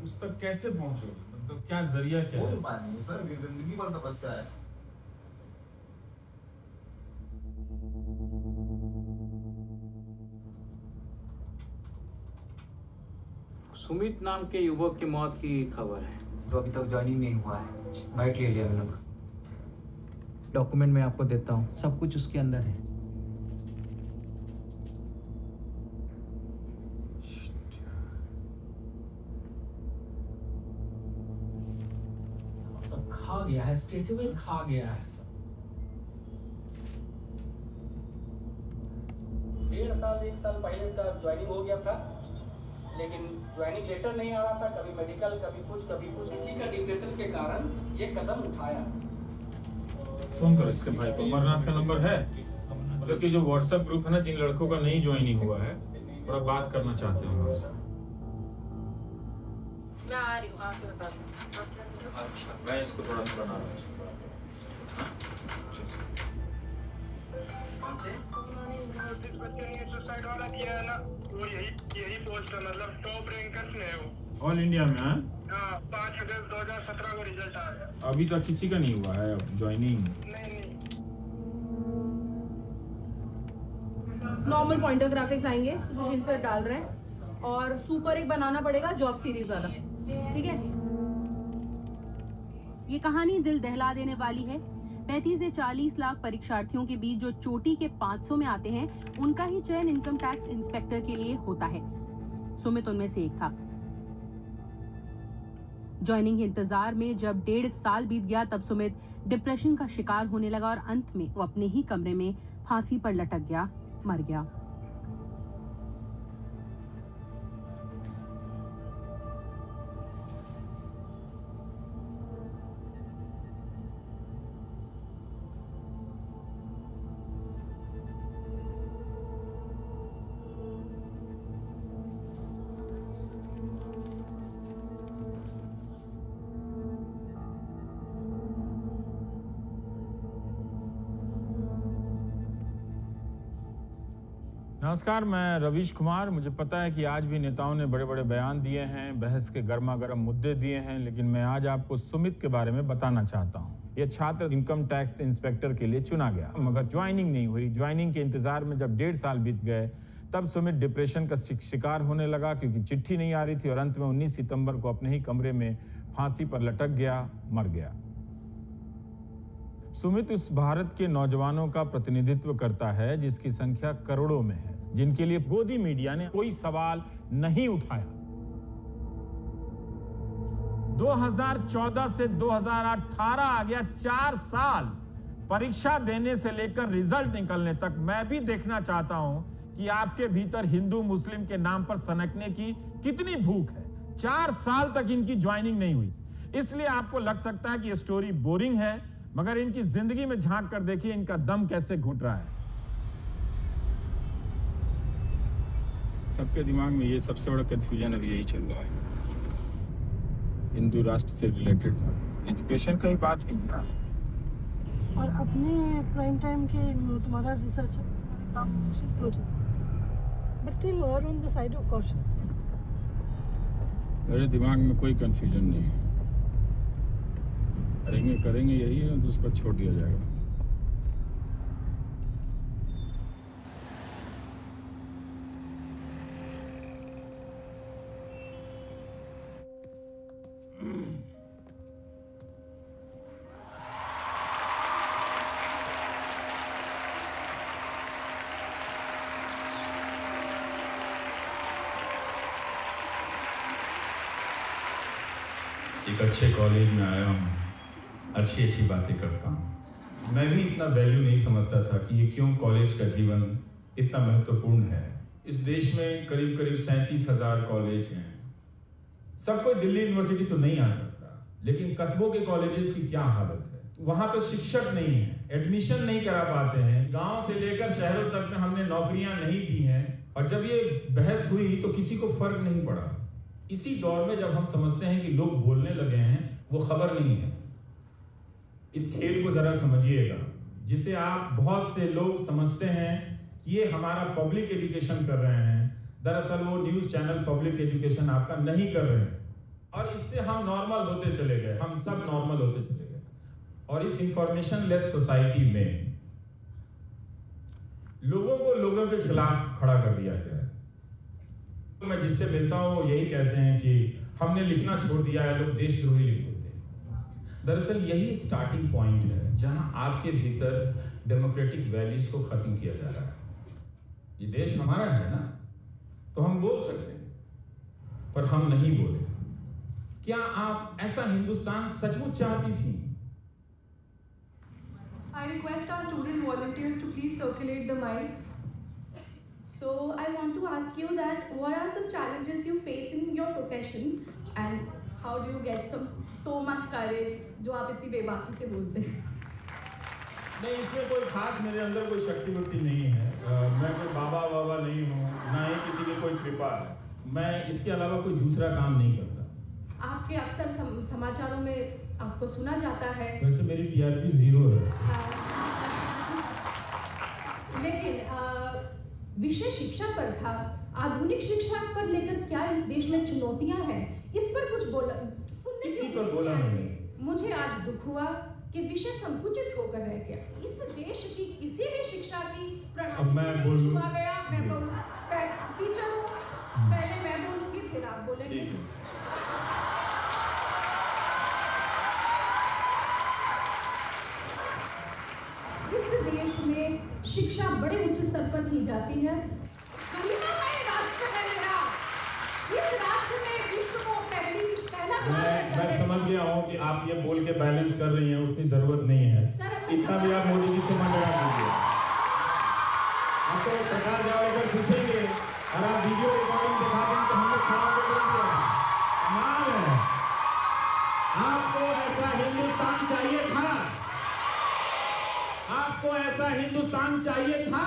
उस तक कैसे पहुंचोगे? मतलब क्या जरिया क्या है? नहीं सर, ये जिंदगी भर तपस्या है। सुमित नाम के युवक की मौत की खबर है, जो अभी तक ज्वाइनिंग नहीं हुआ है। बाइट ले लिया मैंने, डॉक्यूमेंट मैं आपको देता हूँ, सब कुछ उसके अंदर है। सब खा गया है, स्टेटमेंट खा गया है। 1.5 साल 1 साल पहले इसका ज्वाइनिंग हो गया था, लेकिन ज्वाइनिंग लेटर नहीं आ रहा था, कभी मेडिकल कभी कुछ। इसी का डिप्रेशन के कारण ये कदम उठाया। फोन करो इसके भाई को, अमरनाथ का नंबर है। मतलब कि जो व्हाट्सएप ग्रुप है ना, जिन लड़कों का नहीं ज्वाइनिंग हुआ है, थोड़ा बात करना चाहते हैं उनसे। मैं आ रही हूँ, आके बता दूँ। अच्छा, मैं इसको थोड़ा सा बना रहा हूँ। सुसाइड वाला किया है ना, वो यही पोस्ट है, मतलब टॉप रैंकर्स में है वो। ऑल इंडिया में? हाँ, 5 अगस्त 2017 को रिजल्ट आया। अभी तक किसी का नहीं हुआ है ज्वाइनिंग? नॉर्मल पॉइंटर ग्राफिक्स आएंगे, सुशील सर डाल रहे हैं, और सुपर एक बनाना पड़ेगा जॉब सीरीज वाला, ठीक है? ये कहानी दिल दहला देने वाली है। 35 से 40 लाख परीक्षार्थियों के बीच जो चोटी के 500 में आते हैं, उनका ही चयन इनकम टैक्स इंस्पेक्टर के लिए होता है। सुमित उनमें से एक था। ज्वाइनिंग के इंतजार में जब 1.5 साल बीत गया, तब सुमित डिप्रेशन का शिकार होने लगा और अंत में वो अपने ही कमरे में फांसी पर लटक गया, मर गया। नमस्कार, मैं रवीश कुमार। मुझे पता है कि आज भी नेताओं ने बड़े बड़े बयान दिए हैं, बहस के गर्मा गर्म मुद्दे दिए हैं, लेकिन मैं आज आपको सुमित के बारे में बताना चाहता हूं। यह छात्र इनकम टैक्स इंस्पेक्टर के लिए चुना गया, मगर ज्वाइनिंग नहीं हुई। ज्वाइनिंग के इंतजार में जब 1.5 साल बीत गए, तब सुमित डिप्रेशन का शिकार होने लगा, क्योंकि चिट्ठी नहीं आ रही थी, और अंत में 19 सितंबर को अपने ही कमरे में फांसी पर लटक गया, मर गया। सुमित उस भारत के नौजवानों का प्रतिनिधित्व करता है जिसकी संख्या करोड़ों में है, जिनके लिए गोदी मीडिया ने कोई सवाल नहीं उठाया। 2014 से 2018 आ गया, 4 साल। परीक्षा देने से लेकर रिजल्ट निकलने तक मैं भी देखना चाहता हूं कि आपके भीतर हिंदू मुस्लिम के नाम पर सनकने की कितनी भूख है। 4 साल तक इनकी ज्वाइनिंग नहीं हुई। इसलिए आपको लग सकता है कि ये स्टोरी बोरिंग है, मगर इनकी जिंदगी में झांक कर देखिए इनका दम कैसे घुट रहा है। सबके दिमाग में ये सबसे बड़ा कंफ्यूजन अभी यही चल रहा है, हिंदू राष्ट्र से रिलेटेड एजुकेशन का ही बात नहीं है। और अपने प्राइम टाइम के तुम्हारा रिसर्च बट स्टिल और on the side of caution. मेरे दिमाग में कोई कंफ्यूजन नहीं है, करेंगे यही है, तो उसको छोड़ दिया जाएगा। एक अच्छे कॉलेज में आया हूँ, अच्छी बातें करता हूँ। मैं भी इतना वैल्यू नहीं समझता था कि ये क्यों कॉलेज का जीवन इतना महत्वपूर्ण है। इस देश में करीब 37,000 कॉलेज हैं। सब कोई दिल्ली यूनिवर्सिटी तो नहीं आ सकता, लेकिन कस्बों के कॉलेजेस की क्या हालत है। वहाँ पे शिक्षक नहीं है, एडमिशन नहीं करा पाते हैं। गांव से लेकर शहरों तक में हमने नौकरियां नहीं दी हैं, और जब ये बहस हुई तो किसी को फर्क नहीं पड़ा। इसी दौर में जब हम समझते हैं कि लोग बोलने लगे हैं, वो खबर नहीं है। इस खेल को जरा समझिएगा, जिसे आप बहुत से लोग समझते हैं कि ये हमारा पब्लिक एजुकेशन कर रहे हैं। दरअसल वो न्यूज चैनल पब्लिक एजुकेशन आपका नहीं कर रहे हैं, और इससे हम नॉर्मल होते चले गए, हम सब नॉर्मल होते चले गए। और इस इंफॉर्मेशन लेस सोसाइटी में लोगों को लोगों के खिलाफ खड़ा कर दिया गया है। मैं जिससे मिलता हूं वो यही कहते हैं कि हमने लिखना छोड़ दिया है, लोग देशद्रोही लिख देते हैं। दरअसल यही स्टार्टिंग पॉइंट है जहां आपके भीतर डेमोक्रेटिक वैल्यूज को खत्म किया जा रहा है। ये देश हमारा है ना, तो हम बोल सकते हैं, पर हम नहीं बोले। क्या आप ऐसा हिंदुस्तान सचमुच चाहती थी? I request our student volunteers to please circulate the mics. So I want to ask you that what are some challenges you face in your profession and how do you get so much courage जो आप इतनी बेबाकी से बोलते हैं? नहीं, इसमें कोई खास मेरे अंदर कोई शक्तिवृत्ति नहीं है। मैं कोई बाबा नहीं हूँ, ना ही किसी की कोई कृपा है। मैं इसके अलावा कोई दूसरा काम नहीं करता। आपके अक्सर समाचारों में आपको सुना जाता है। वैसे मेरी TRP 0 है। लेकिन विषय शिक्षा पर था। आधुनिक शिक्षा पर लेकर क्या इस देश में चुनौतियां हैं, इस पर कुछ बोला सुनने इसी पर बोला नहीं। मुझे आज दुख हुआ कि विषय संकुचित होकर रह गया। इस देश की किसी भी शिक्षा की प्रणाली में छुआ गया। मैं बोलूं, टीचर हूं, पहले मैं बोलूंगी फिर आप बोलेंगे। इस देश में शिक्षा बड़े उच्च स्तर पर की जाती है। राष्ट्र है मेरा। इस राष्ट्र में विश्व को पहला मैं समझ गया हूँ कि आप ये बोल के बैलेंस कर रही हैं, उतनी जरूरत नहीं है। इतना भी आप मोदी जी से मत डरा कीजिए। आपको प्रकाश जावड़ेकर पूछेंगे और आप वीडियो रिकॉर्डिंग दिखा दें तो हम लोग खड़ा होकर बोलेंगे कमाल है। आपको ऐसा हिंदुस्तान चाहिए था? आपको ऐसा हिंदुस्तान चाहिए था?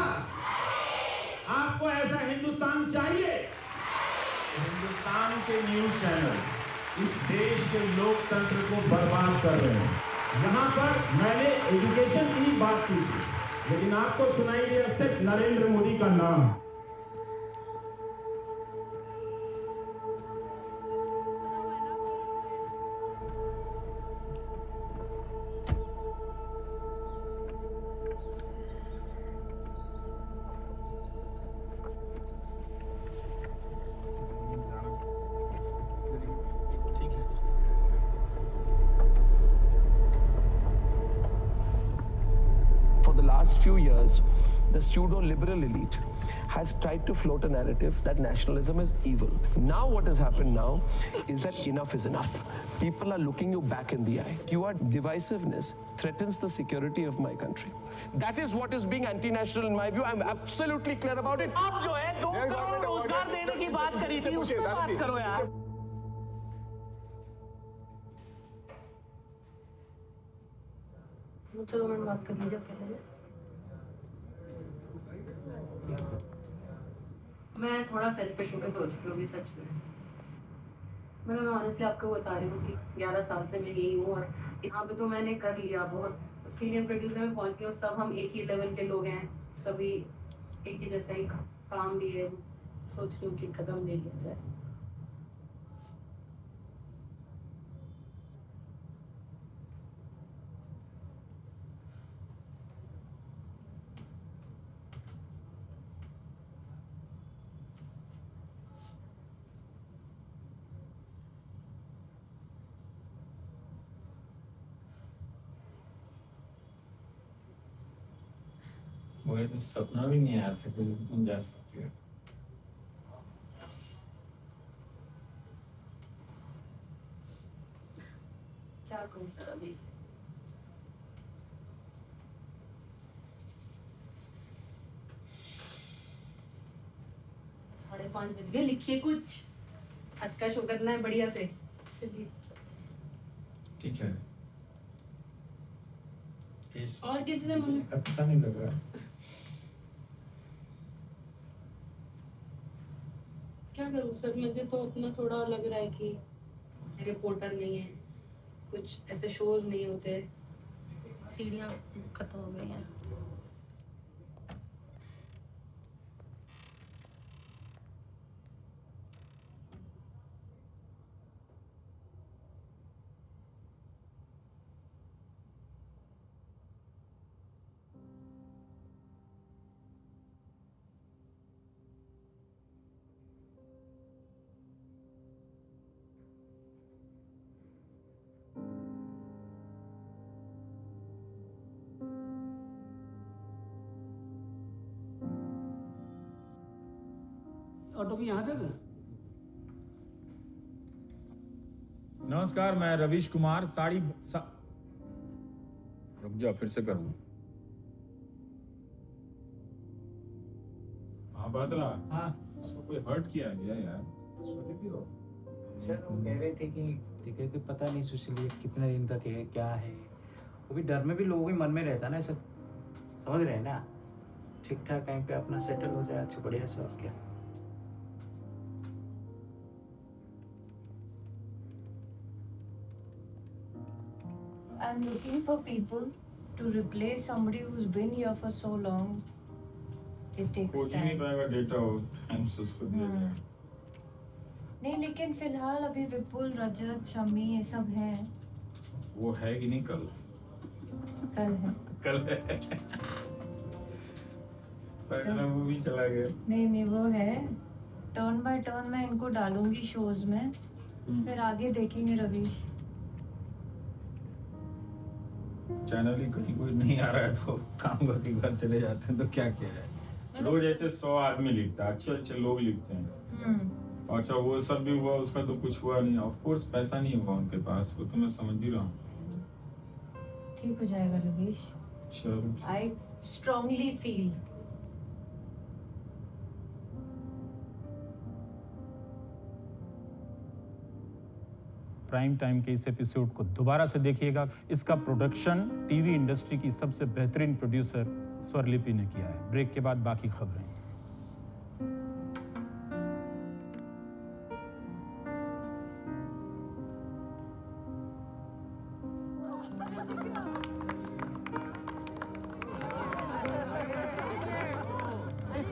आपको ऐसा हिंदुस्तान चाहिए? हिंदुस्तान के न्यूज चैनल इस देश के लोकतंत्र को बर्बाद कर रहे हैं। यहाँ पर मैंने एजुकेशन की ही बात की थी, लेकिन आपको सुनाई दिया सिर्फ नरेंद्र मोदी का नाम। Last few years, the pseudo-liberal elite has tried to float a narrative that nationalism is evil. Now what has happened now is that enough is enough. People are looking you back in the eye. Your divisiveness threatens the security of my country. That is what is being anti-national in my view. I'm absolutely clear about it. आप जो है 2 करोड़ रोजगार देने की बात करी थी, उस पर बात करो यार। मुझे 2 मिनट बात कर लीजिए पहले। मैं थोड़ा सेल्फिश होकर सोच रही हूँ सच में। मैं ऑनेस्टली आपको बता रही हूँ कि 11 साल से मैं यही हूँ, और यहाँ पे तो मैंने कर लिया, बहुत सीनियर प्रोड्यूसर में पहुँच गया। सब हम एक ही लेवल के लोग हैं, सभी एक ही जैसा ही काम भी है। सोच रही हूँ कि कदम ले लिया जाए। मुझे तो सपना भी नहीं आया था कि तुम जा सकती हो। क्या करूं सर अभी? साढ़े 5 बज गए, लिखिए कुछ। आज का शो करना है बढ़िया से। चलिए। ठीक है। और किसी ने मुझे अच्छा नहीं लग रहा। क्या करूं सर, मुझे तो अपना थोड़ा लग रहा है कि रिपोर्टर नहीं है, कुछ ऐसे शोज नहीं होते, सीढ़ियाँ खत्म हो गई हैं। ऑटो भी यहाँ तक? नमस्कार, मैं रवीश कुमार। रुक जा, फिर से करूँ। हाँ बदला। हाँ, उसको कोई हर्ट किया गया यार? सर वो कह रहे थे कि ठीक है कि पता नहीं सुशील कितने दिन तक है, क्या है। वो भी डर में भी लोगों के मन में रहता ना सब, समझ रहे हैं ना। ठीक ठाक टाइम पे अपना सेटल हो जाए, अच्छा बढ़िया से। और क्या I'm looking for people to replace somebody who's been here for so long. It takes खोज ही नहीं time. पाएगा डेटा हो टाइम से उसको दिया जाए। नहीं, लेकिन फिलहाल अभी विपुल, रजत, शमी ये सब हैं। वो है कि नहीं कल? कल है। कल है। पहले वो भी चला गया। नहीं वो है। टर्न बाय टर्न मैं इनको डालूंगी शोज में, फिर आगे देखेंगे रवीश। चैनल ही कहीं कोई नहीं आ रहा है तो काम करके घर चले जाते हैं, तो क्या किया जाए। रोज ऐसे 100 आदमी लिखता है, अच्छे अच्छे लोग लिखते हैं। अच्छा वो सब भी हुआ, उसका तो कुछ हुआ नहीं। ऑफ कोर्स पैसा नहीं होगा उनके पास, वो तो मैं समझ ही रहा हूँ। ठीक हो जाएगा रवीश। चलो। I strongly feel. Prime time के इस एपिसोड को दोबारा से देखिएगा। इसका प्रोडक्शन टीवी इंडस्ट्री की सबसे बेहतरीन प्रोड्यूसर स्वरलिपि ने किया है। ब्रेक के बाद बाकी खबरें।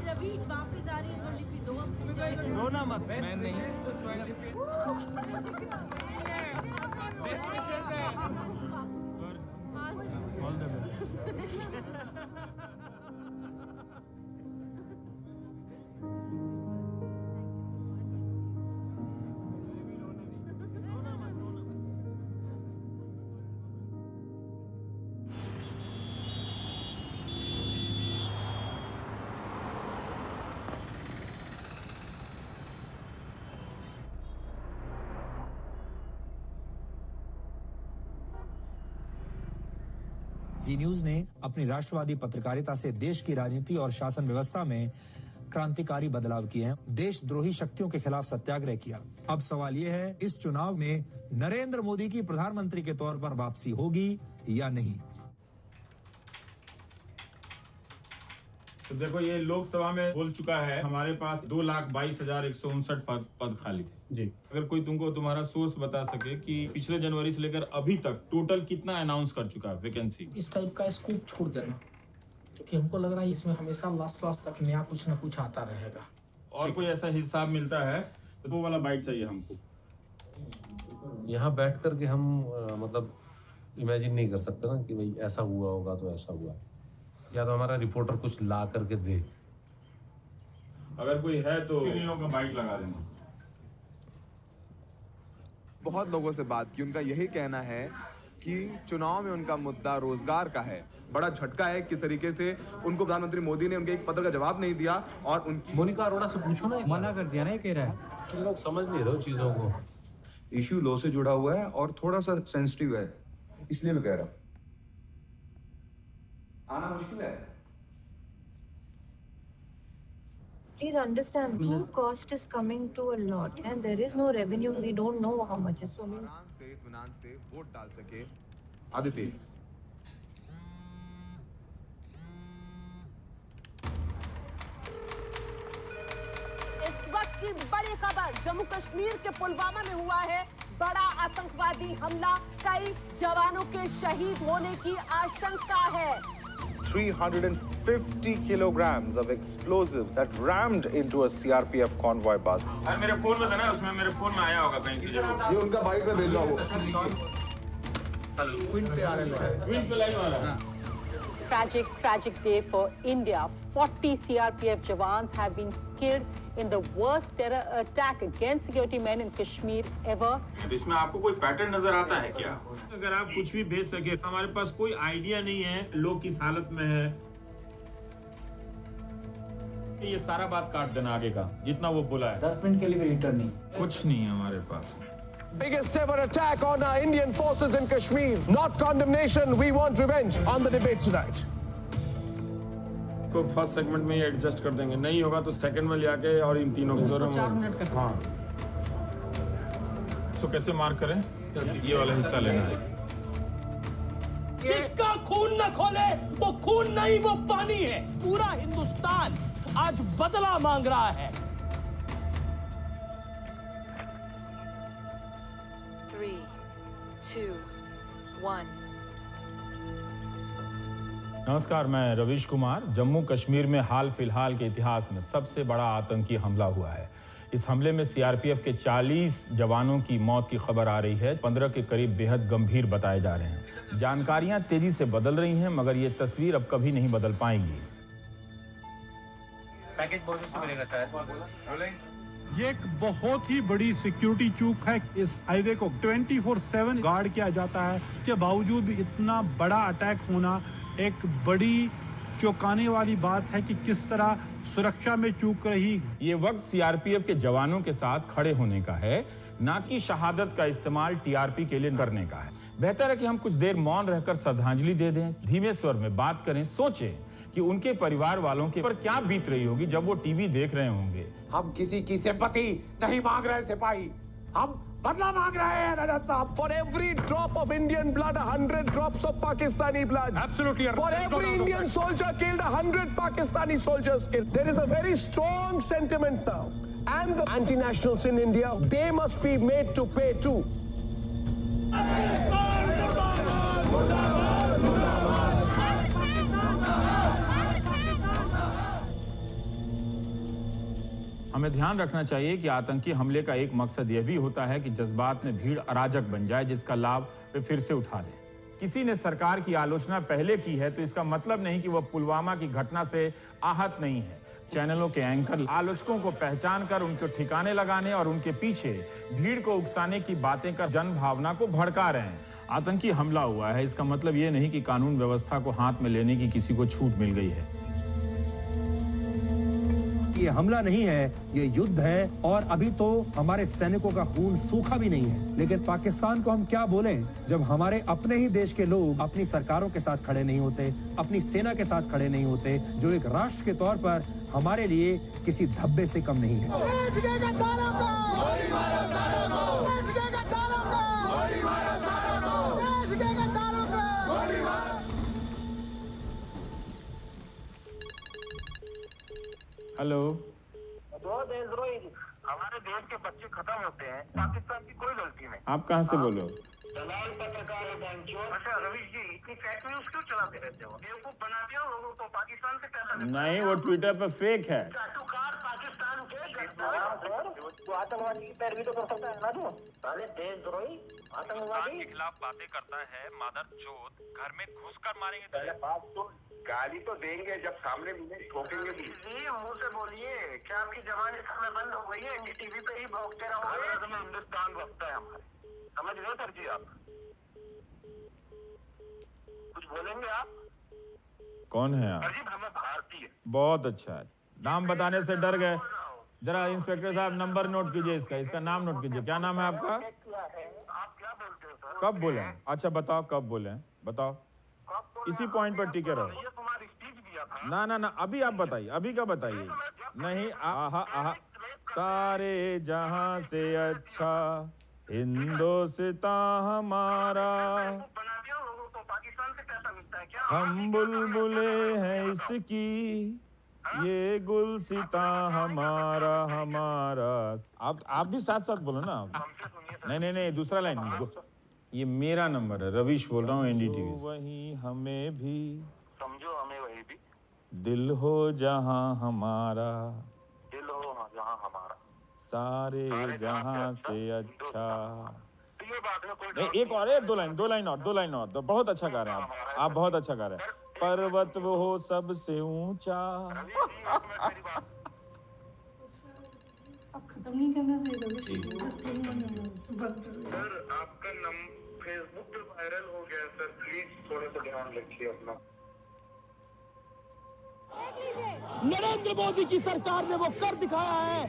रवीश वापस आ रही है स्वरलिपि 2 हफ्ते। रोना मत, मैं नहीं। All the best. Zee news ने अपनी राष्ट्रवादी पत्रकारिता से देश की राजनीति और शासन व्यवस्था में क्रांतिकारी बदलाव किए हैं। देशद्रोही शक्तियों के खिलाफ सत्याग्रह किया। अब सवाल यह है, इस चुनाव में नरेंद्र मोदी की प्रधानमंत्री के तौर पर वापसी होगी या नहीं। तो देखो ये लोकसभा में बोल चुका है, हमारे पास 2,22,159 पद खाली थे। जी। अगर कोई तुमको तुम्हारा सोर्स बता सके कि पिछले जनवरी से लेकर अभी तक टोटल कितना अनाउंस कर चुका है वैकेंसी? इस टाइप का स्कूप छोड़ देना, क्योंकि हमको लग रहा है इसमें हमेशा लास्ट तक नया कुछ ना कुछ आता रहेगा। और कोई ऐसा हिसाब मिलता है तो वो वाला बाइट चाहिए हमको। यहाँ बैठ कर के हम मतलब इमेजिन नहीं कर सकते ना कि भाई ऐसा हुआ होगा तो ऐसा हुआ है, या तो हमारा रिपोर्टर कुछ ला करके दे। अगर कोई है तो इन का बाइट लगा देना। बहुत लोगों से बात की, उनका यही कहना है कि चुनाव में उनका मुद्दा रोजगार का है। बड़ा झटका है किस तरीके से उनको प्रधानमंत्री मोदी ने उनके एक पत्र का जवाब नहीं दिया और उनकी मोनिका अरोड़ा से पूछो ना, मना कर दिया ना, ये कह रहा है। तुम लोग समझ नहीं रहे हो चीजों को। इश्यू लॉ से जुड़ा हुआ है और थोड़ा सा सेंसिटिव है, इसलिए मैं कह रहा हूँ आना मुश्किल है। Please understand, who cost is coming to a lot and there is no revenue. We don't know how much is coming. से इत्मीनान से वोट डाल सके। आदित्य इस वक्त की बड़ी खबर जम्मू कश्मीर के पुलवामा में हुआ है बड़ा आतंकवादी हमला, कई जवानों के शहीद होने की आशंका है। 350 kilograms of explosives that rammed into a CRPF convoy bus. अरे मेरे फोन में था ना, उसमें मेरे फोन में आया होगा कहीं से। ये उनका बाइक में भेज रहा हूँ। ट्विन पे आ रहे हैं। ट्विन पे लाइन वाला। Tragic day for India. 40 CRPF jawans have been killed in the worst terror attack against security men in Kashmir ever. इसमें आपको कोई पैटर्न नजर आता है क्या? अगर आप कुछ भी भेज सके, हमारे पास कोई आइडिया नहीं है लोग किस हालत में है। ये सारा बात काट देना आगे का, जितना वो बोला है। 10 मिनट के लिए भी रिटर्न नहीं, कुछ नहीं है हमारे पास। Biggest ever attack on our Indian forces in Kashmir. Not condemnation, we want revenge on the debate tonight. को फर्स्ट सेगमेंट में ही एडजस्ट कर देंगे, नहीं होगा तो सेकंड में ले आके और इन तीनों को 4 मिनट का। हाँ, तो कैसे मार्क करें? ये वाला हिस्सा लेना है। जिसका खून न खोले वो खून नहीं, वो पानी है। पूरा हिंदुस्तान आज बदला मांग रहा है। 3, 2, 1. नमस्कार, मैं रवीश कुमार। जम्मू कश्मीर में हाल फिलहाल के इतिहास में सबसे बड़ा आतंकी हमला हुआ है। इस हमले में सीआरपीएफ के 40 जवानों की मौत की खबर आ रही है। 15 के करीब बेहद गंभीर बताए जा रहे हैं। जानकारियां तेजी से बदल रही हैं, मगर ये तस्वीर अब कभी नहीं बदल पाएंगी। पैकेज बोर्ड से मिलेगा शायद। ये एक बहुत ही बड़ी सिक्योरिटी चूक है। इस हाईवे को 24/7 गार्ड किया जाता है। इसके बावजूद भी इतना बड़ा अटैक होना एक बड़ी चौंकाने वाली बात है कि किस तरह सुरक्षा में चूक रही। ये वक्त सीआरपीएफ के जवानों के साथ खड़े होने का है, ना कि शहादत का इस्तेमाल टीआरपी के लिए करने का है। बेहतर है कि हम कुछ देर मौन रहकर श्रद्धांजलि दे दें, धीमे स्वर में बात करें, सोचें कि उनके परिवार वालों के पर क्या बीत रही होगी जब वो टीवी देख रहे होंगे। हम किसी की सिंपैथी नहीं मांग रहे सिपाही, हम बदला मांग रहे हैं रजत साहब। For every drop of Indian blood, 100 drops of Pakistani blood. Absolutely. For every Indian soldier killed, 100 Pakistani soldiers killed. There is a very strong sentiment now. And the anti-nationals in India, they must be made to pay too. हमें ध्यान रखना चाहिए कि आतंकी हमले का एक मकसद यह भी होता है कि जज्बात में भीड़ अराजक बन जाए, जिसका लाभ वे फिर से उठा लें। किसी ने सरकार की आलोचना पहले की है तो इसका मतलब नहीं कि वह पुलवामा की घटना से आहत नहीं है। चैनलों के एंकर आलोचकों को पहचान कर उनके ठिकाने लगाने और उनके पीछे भीड़ को उकसाने की बातें कर जन भावना को भड़का रहे हैं। आतंकी हमला हुआ है, इसका मतलब यह नहीं कि कानून व्यवस्था को हाथ में लेने की किसी को छूट मिल गई है। ये हमला नहीं है, ये युद्ध है और अभी तो हमारे सैनिकों का खून सूखा भी नहीं है। लेकिन पाकिस्तान को हम क्या बोलें जब हमारे अपने ही देश के लोग अपनी सरकारों के साथ खड़े नहीं होते, अपनी सेना के साथ खड़े नहीं होते, जो एक राष्ट्र के तौर पर हमारे लिए किसी धब्बे से कम नहीं है। हेलो, हमारे देश के बच्चे खत्म होते हैं, पाकिस्तान की कोई गलती नहीं। आप कहाँ से बोलो? दलाल पत्रकार है बैंचोर। अच्छा रवीश जी, इतनी फेक न्यूज क्यों चलाते रहते हो? बेवकूफ बनाते हो लोगों को। पाकिस्तान से पैसा नहीं, वो ट्विटर पे फेक है। चाटुकार पाकिस्तान के तो आतंकवादी की पैरवी तो कर सकता है ना तू? साले देशद्रोही आतंकवादी के खिलाफ बातें करता है। मादर चोद घर में घुसकर मारेंगे। पहले बात तो गाली तो देंगे, जब सामने ठोकेंगे भी। मुंह से बोलिए, क्या आपकी जबान इस समय बंद हो गई है कि टीवी पे ही भोंकते रहोगे? हिंदुस्तान भोंकता है हमारे, समझ रहे हो सर जी? आप कुछ बोलेंगे आप? कौन है आप? अजीब, हमें भारतीय। बहुत अच्छा है, नाम बताने से डर गए। जरा इंस्पेक्टर साहब नंबर नोट कीजिए इसका नाम नोट कीजिए। क्या नाम है आपका? कब बोले? अच्छा बताओ कब बोले, बताओ, इसी पॉइंट पर टिके रहो। ना ना ना, अभी आप बताइए, अभी का बताइए। नहीं, आहा आहा, सारे जहां से अच्छा हिंदुस्तान हमारा, हम बुलबुले हैं इसकी, ये गुलसिता हमारा हमारा। आप भी साथ साथ बोलो ना। नहीं, दूसरा लाइन। ये मेरा नंबर है, रविश बोल रहा हूँ, एनडीटीवी। वही हमें भी समझो, हमें वही भी दिल हो जहां हमारा, दिल हो जहां हमारा, सारे जहां से अच्छा। ये बात में कोई नहीं, एक और है, दो लाइन और, तो बहुत अच्छा गा रहे हैं आप बहुत अच्छा गा रहे हैं। पर्वत वो हो सबसे ऊंचा। अब खत्म नहीं करना चाहिए रविश, just play my numbers, बंद करो। सर आपका फेसबुक पे वायरल हो गया सर, प्लीज थोड़ा सा ध्यान रखिए अपना। नरेंद्र मोदी की सरकार ने वो कर दिखाया है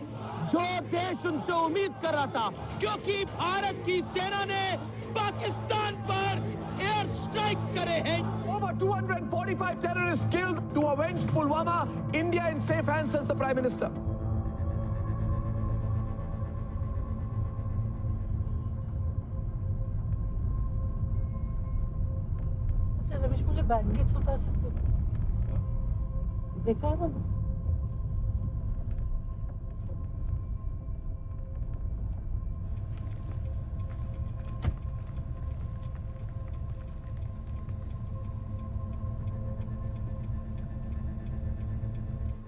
जो देश उनसे उम्मीद कर रहा था, क्योंकि भारत की सेना ने पाकिस्तान पर एयर स्ट्राइक्स करे हैं। Over 245 terrorists killed to avenge Pulwama. India in safe hands, says the Prime Minister. अच्छा रविश, मुझे बैंडेज उतार सकते हो? देखा है ना?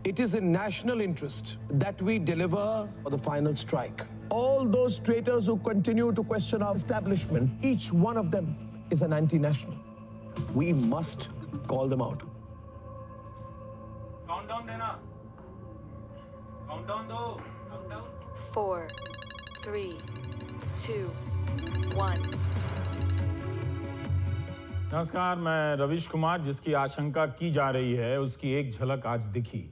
It is in national interest that we deliver the final strike. All those traitors who continue to question our establishment, each one of them is an anti-national. We must call them out. Countdown देना, countdown दो, countdown. 4, 3, 2, 1. नमस्कार, मैं रविश कुमार। जिसकी आशंका की जा रही है उसकी एक झलक आज दिखी।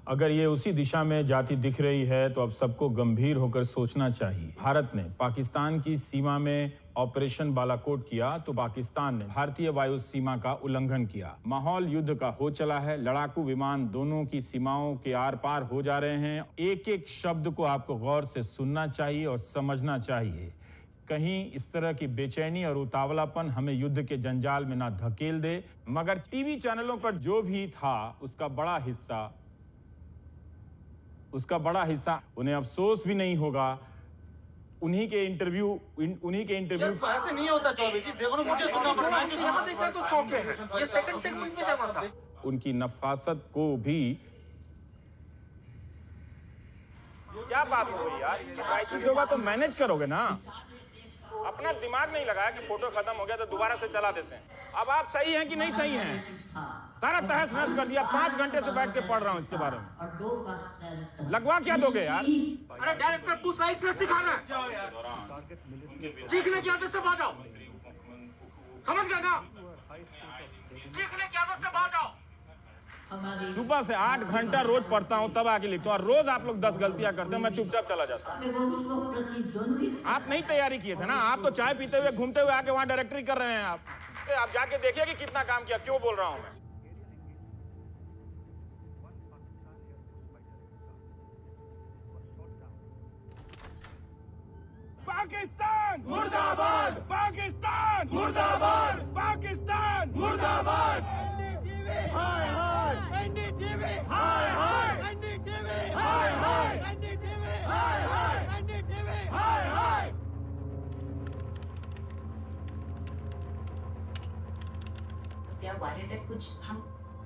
अगर ये उसी दिशा में जाती दिख रही है तो अब सबको गंभीर होकर सोचना चाहिए। भारत ने पाकिस्तान की सीमा में ऑपरेशन बालाकोट किया तो पाकिस्तान ने भारतीय वायु सीमा का उल्लंघन किया। माहौल युद्ध का हो चला है। लड़ाकू विमान दोनों की सीमाओं के आर पार हो जा रहे हैं। एक एक शब्द को आपको गौर से सुनना चाहिए और समझना चाहिए। कहीं इस तरह की बेचैनी और उतावलापन हमें युद्ध के जंजाल में ना धकेल दे। मगर टीवी चैनलों पर जो भी था उसका बड़ा हिस्सा उन्हें अफसोस भी नहीं होगा। उन्हीं के इंटरव्यू ऐसे नहीं होता चौबे जी, देखो ना, मुझे सुनना पड़ रहा है, यहाँ देखता है तो चौंके हैं। ये सेकंड सेगमेंट में जमा था। उनकी नफासत को भी। क्या बात हो गई यार, क्राइसिस होगा तो मैनेज करोगे ना। अपना दिमाग नहीं लगाया कि फोटो खत्म हो गया तो दोबारा से चला देते हैं। अब आप सही हैं कि नहीं सही हैं? सारा तहस नहस कर दिया। 5 घंटे से बैठ के पढ़ रहा हूँ इसके बारे में। लगवा क्या दोगे यार? अरे डायरेक्टर, तू सही से सिखाना, सीखने की आदत से बाहर आओ, समझ गए ना? सीखने की आदत से बाहर आओ। सुबह से 8 घंटा रोज पढ़ता हूँ, तब आके लिखता हूँ, और रोज आप लोग 10 गलतियां करते हैं, मैं चुपचाप चला जाता हूँ। आप नहीं तैयारी किए थे ना, आप तो चाय पीते हुए घूमते हुए आके वहां डायरेक्टरी कर रहे हैं। आप जाके देखिए कि कितना काम किया। क्यों बोल रहा हूं मैं? पाकिस्तान मुर्दाबाद, पाकिस्तान मुर्दाबाद, पाकिस्तान मुर्दाबाद। हाय हाय एनडीटीवी, हाय हाय एनडीटीवी, हाय हाय एनडीटीवी, हाय हाय एनडीटीवी, हाय हाय। They are worried that कुछ हम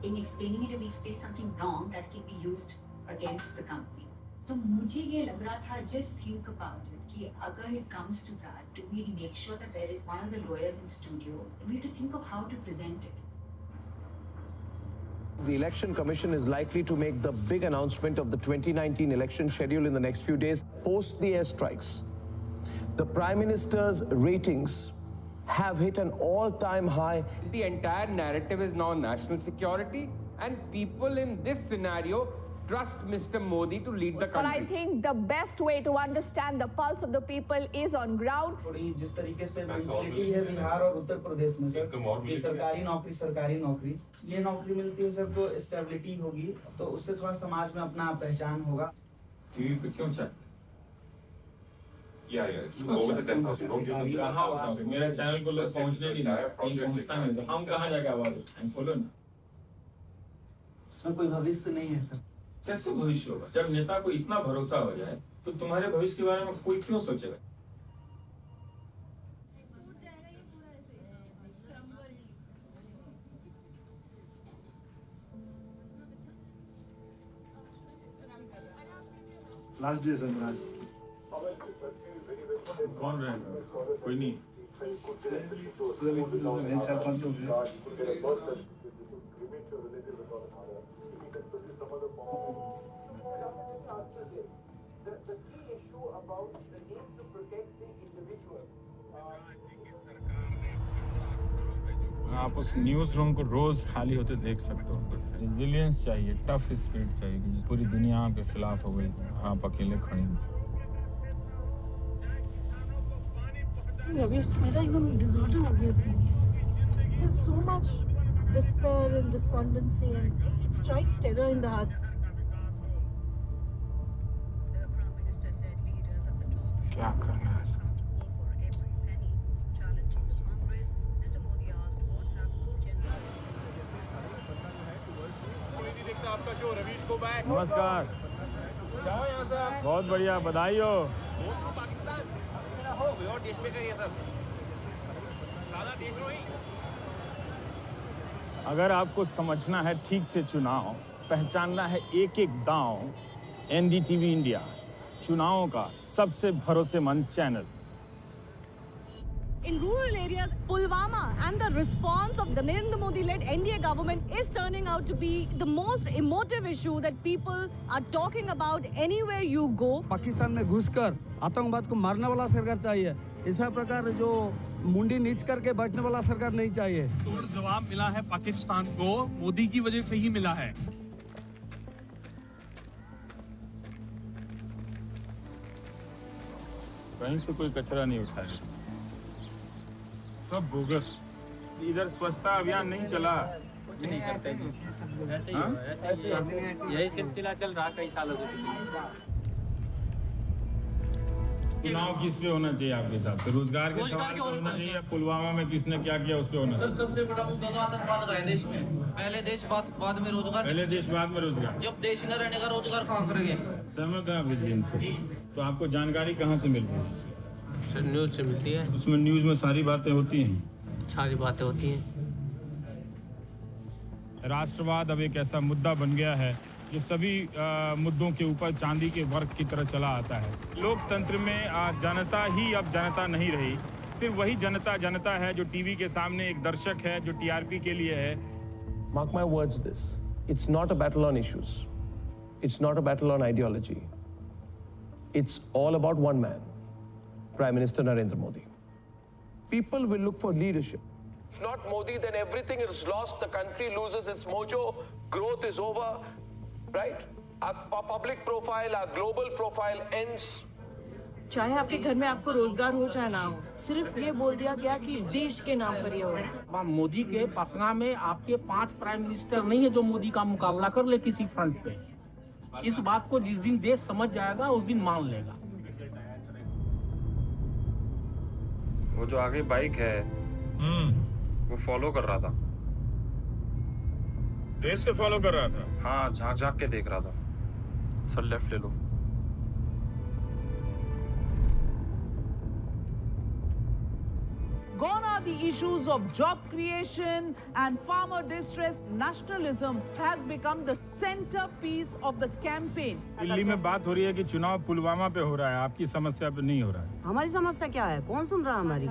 in explaining it we explain something wrong that can be used against the company. तो मुझे ये लग रहा था, just think about it, कि अगर it comes to that, do we make sure that there is one of the lawyers in studio? We have to think of how to present it. The Election Commission is likely to make the big announcement of the 2019 election schedule in the next few days, post the airstrikes. The Prime Minister's ratings have hit an all-time high. The entire narrative is now national security, and people in this scenario trust Mr. Modi to lead the But I country. think the best way to understand the pulse of the people is on ground. थोड़ी जिस तरीके से mentality है बिहार और उत्तर प्रदेश में sir, ये सरकारी नौकरी, ये नौकरी मिलती है सर तो स्टेबिलिटी होगी, तो उससे थोड़ा समाज में अपना पहचान होगा। टीवी पे क्यों चैट? over the 10,000 crore. मेरा चैनल को लोग पहुंचने नहीं दे, पहुंचता नहीं, तो हम कहाँ जाके आवाज उठाएं? खोलो ना। इसमें कोई भविष्य नहीं है सर। कैसे भविष्य होगा? जब नेता को इतना भरोसा हो जाए तो तुम्हारे भविष्य के बारे में कोई क्यों सोचेगा? लास्ट डे सर कौन रहेगा? कोई नहीं। आप उस न्यूज रूम को रोज खाली होते देख सकते हो। रेजिलियंस चाहिए, टफ स्पिरिट चाहिए कि पूरी दुनिया के खिलाफ हो गई, आप अकेले खड़े हैं। रवीश मेरा एकदम डिसऑर्डर हो गया था। There's so much despair and despondency and it strikes terror in the heart. क्या करना है? नमस्कार, बहुत बढ़िया, बधाई हो। अगर आपको समझना है ठीक से चुनाव, पहचानना है एक एक दांव, एनडीटीवी इंडिया चुनावों का सबसे भरोसेमंद channel. In rural areas, Pulwama and the response of the Narendra Modi-led NDA government is turning out to be the most emotive issue that people are talking about anywhere you go. Pakistan में घुसकर आतंकवाद को मारने वाला सरकार चाहिए, ऐसा प्रकार जो मुंडी नीच करके बैठने वाला सरकार नहीं चाहिए। और जवाब मिला है पाकिस्तान को, मोदी की वजह से ही मिला है। कहीं से कोई कचरा नहीं उठाया, सब बोगस। इधर स्वच्छता अभियान नहीं चला। कुछ नहीं करते यही सिलसिला चल रहा कई सालों से। चुनाव किस पे होना चाहिए आपके हिसाब से? रोजगार के सवाल पे होना चाहिए या पुलवामा में किसने क्या किया उस पे होना चाहिए? सबसे बड़ा मुद्दा तो आतंकवाद का है देश में। पहले देश बाद में रोजगार। पहले देश बाद में रोजगार। जब देश न रहने का रोजगार कहाँ करेंगे? सहमत हैं आप इस दिन से? तो आपको जानकारी कहाँ से मिल रही है? सर न्यूज से मिलती है। उसमें न्यूज में सारी बातें होती हैं? सारी बातें होती हैं। राष्ट्रवाद अब एक ऐसा मुद्दा बन गया है जो सभी मुद्दों के ऊपर चांदी के वर्क की तरह चला आता है। लोकतंत्र में जनता ही अब जनता नहीं रही, सिर्फ वही जनता है जो टीवी के सामने एक दर्शक है, जो टीआरपी के लिए है। Mark my words this, it's not a battle on issues. It's not a battle on ideology. It's all about one man, Prime Minister Narendra Modi. People will look for leadership. If not Modi, then everything is lost. The country loses its mojo. Growth is over, right? Our public profile, our global profile ends. चाहे आपके घर में आपको रोजगार हो चाहे ना हो, सिर्फ ये बोल दिया गया कि देश के नाम पर ये हो। मोदी के पसना में आपके 5 प्राइम मिनिस्टर नहीं है जो मोदी का मुकाबला कर ले किसी फ्रंट पे। इस बात को जिस दिन देश समझ जाएगा उस दिन मान लेगा। वो जो आगे बाइक है वो फॉलो कर रहा था। देर से फॉलो कर रहा था? हाँ, झांक के देख रहा था। सर लेफ्ट ले लो। Gone are the issues of job creation and farmer distress. Nationalism has become the centerpiece of the campaign. Delhi में बात हो रही है कि चुनाव पुलवामा पे हो रहा है, आपकी समस्या पे नहीं हो रहा है। हमारी समस्या क्या है? कौन सुन रहा है हमारी?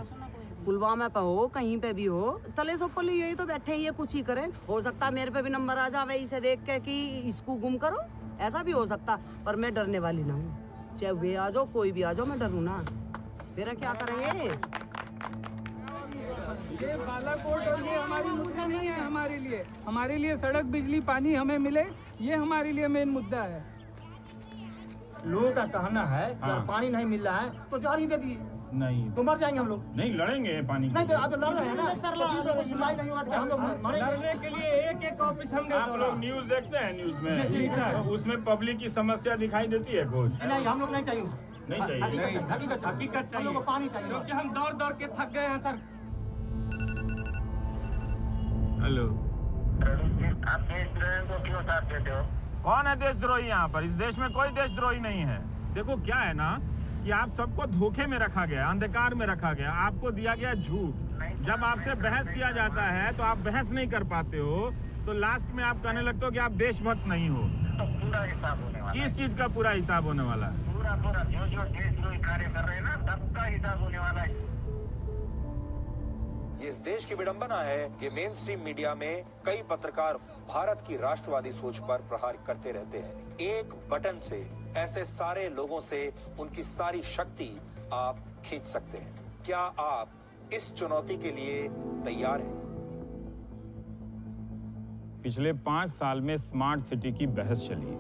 पुलवामा पे हो, कहीं पे भी हो, तले से ऊपर यही तो बैठे ही है, कुछ ही करें। हो सकता है मेरे पे भी नंबर आ जावे इसे देख के कि इसको गुम करो, ऐसा भी हो सकता, पर मैं डरने वाली ना हूँ। चाहे वे आ जाओ, कोई भी आ जाओ, मैं डरूँ ना। मेरा क्या करेंगे? बालाकोट और ये हमारी मुद्दा नहीं है। हमारे लिए सड़क, बिजली, पानी हमें मिले, ये हमारे लिए मेन मुद्दा है। लोगों का कहना है अगर पानी नहीं मिल रहा है तो जारी दे दिए, नहीं तो मर जाएंगे हम लोग। नहीं लड़ेंगे पानी नहीं तो आप तो लड़ रहे हैं ना, तो सुनवाई नहीं हुआ तो हम लोग मरेंगे। लड़ने के लिए एक ऑफिस हमने आप लोग न्यूज देखते हैं, न्यूज में जी सर, तो उसमें पब्लिक की समस्या दिखाई देती है कुछ? नहीं हम लोग नहीं चाहिए, नहीं चाहिए, हकीकत चाहिए, हम लोग को पानी चाहिए, क्योंकि हम दौड़ के थक गए हैं सर। हेलो, आप देशद्रोही को क्यों साथ देते हो? कौन है देशद्रोही यहाँ पर? इस देश में कोई देशद्रोही नहीं है। देखो क्या है ना कि आप सबको धोखे में रखा गया, अंधकार में रखा गया, आपको दिया गया झूठ। जब आपसे बहस किया जाता है तो आप बहस नहीं कर पाते हो, तो लास्ट में आप कहने लगते हो कि आप देशभक्त नहीं हो। तो पूरा हिसाब होने वाला है। किस चीज का पूरा हिसाब होने वाला है? पूरा जो देशद्रोही कार्य कर रहे हैं ना, सबका हिसाब होने वाला है। ये इस देश की विडंबना है कि मेन स्ट्रीम मीडिया में कई पत्रकार भारत की राष्ट्रवादी सोच पर प्रहार करते रहते हैं। एक बटन से ऐसे सारे लोगों से उनकी सारी शक्ति आप खींच सकते हैं। क्या आप इस चुनौती के लिए तैयार हैं? पिछले 5 साल में स्मार्ट सिटी की बहस चली,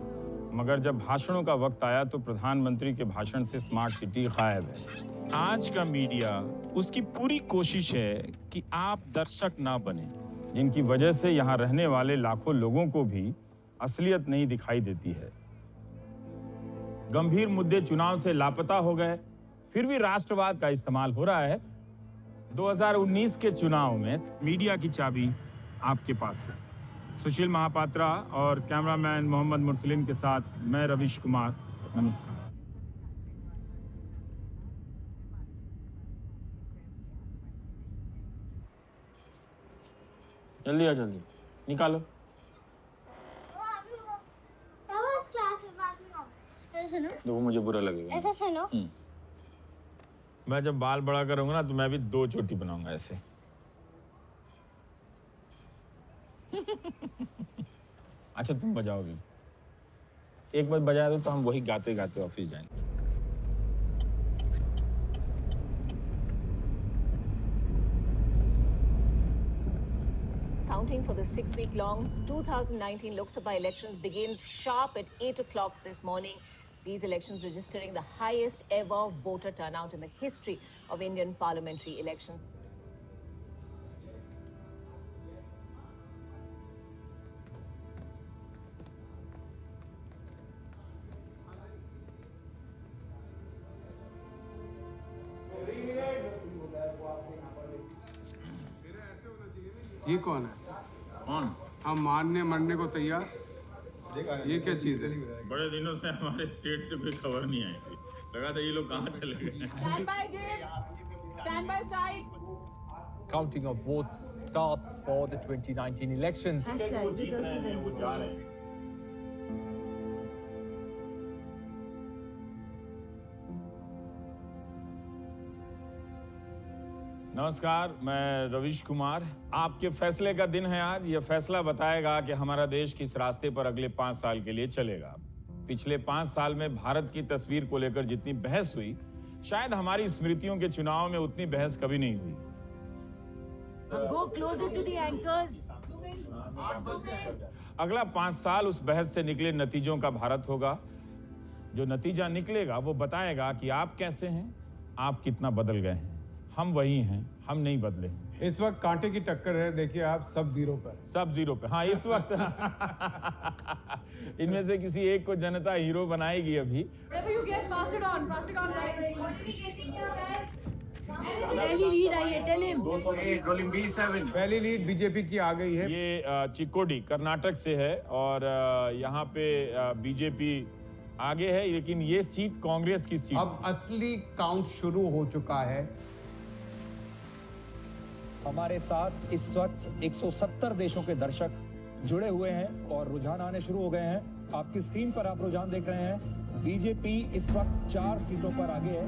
मगर जब भाषणों का वक्त आया तो प्रधानमंत्री के भाषण से स्मार्ट सिटी गायब है। आज का मीडिया उसकी पूरी कोशिश है कि आप दर्शक ना बने, जिनकी वजह से यहाँ रहने वाले लाखों लोगों को भी असलियत नहीं दिखाई देती है। गंभीर मुद्दे चुनाव से लापता हो गए, फिर भी राष्ट्रवाद का इस्तेमाल हो रहा है। 2019 के चुनाव में मीडिया की चाबी आपके पास है। सुशील महापात्रा और कैमरामैन मोहम्मद मुरसलिन के साथ मैं रविश कुमार, नमस्कार। जल्दी आ, जल्दी निकालो। देखो मुझे बुरा लगेगा। ऐसा सुनो। मैं जब बाल बड़ा करूंगा ना तो मैं भी 2 चोटी बनाऊंगा ऐसे। अच्छा तुम बजाओगे, एक बार बजा दो तो हम वही गाते गाते ऑफिस जाएंगे। Counting for the 6-week-long 2019 Lok Sabha elections begins sharp at 8 o'clock this morning. These elections registering the highest ever voter turnout in the history of Indian parliamentary elections. ये कौन है? कौन? हम मारने मरने को तैयार। ये क्या चीज है? बड़े दिनों से हमारे स्टेट से कोई खबर नहीं आई थी, लगा था ये लोग कहाँ चले गए। Stand by, Jim. Stand by side. Counting of votes starts for the 2019 elections. नमस्कार, मैं रविश कुमार। आपके फैसले का दिन है आज। यह फैसला बताएगा कि हमारा देश किस रास्ते पर अगले 5 साल के लिए चलेगा। पिछले 5 साल में भारत की तस्वीर को लेकर जितनी बहस हुई, शायद हमारी स्मृतियों के चुनाव में उतनी बहस कभी नहीं हुई। Go closer to the anchors. अगला 5 साल उस बहस से निकले नतीजों का भारत होगा। जो नतीजा निकलेगा वो बताएगा कि आप कैसे हैं, आप कितना बदल गए हैं। हम वही हैं, हम नहीं बदले हैं। इस वक्त कांटे की टक्कर है, देखिए आप सब जीरो पर। सब जीरो पे, हाँ इस वक्त इनमें से किसी एक को जनता हीरो बनाएगी अभी। पहली लीड आई है, tell him. पहली लीड बीजेपी की आ गई है। ये चिकोडी कर्नाटक से है और यहाँ पे बीजेपी आगे है, लेकिन ये सीट कांग्रेस की सीट। अब असली काउंट शुरू हो चुका है। हमारे साथ इस वक्त 170 देशों के दर्शक जुड़े हुए हैं और रुझान आने शुरू हो गए हैं। आपकी स्क्रीन पर आप रुझान देख रहे हैं। बीजेपी इस वक्त 4 सीटों पर आगे है।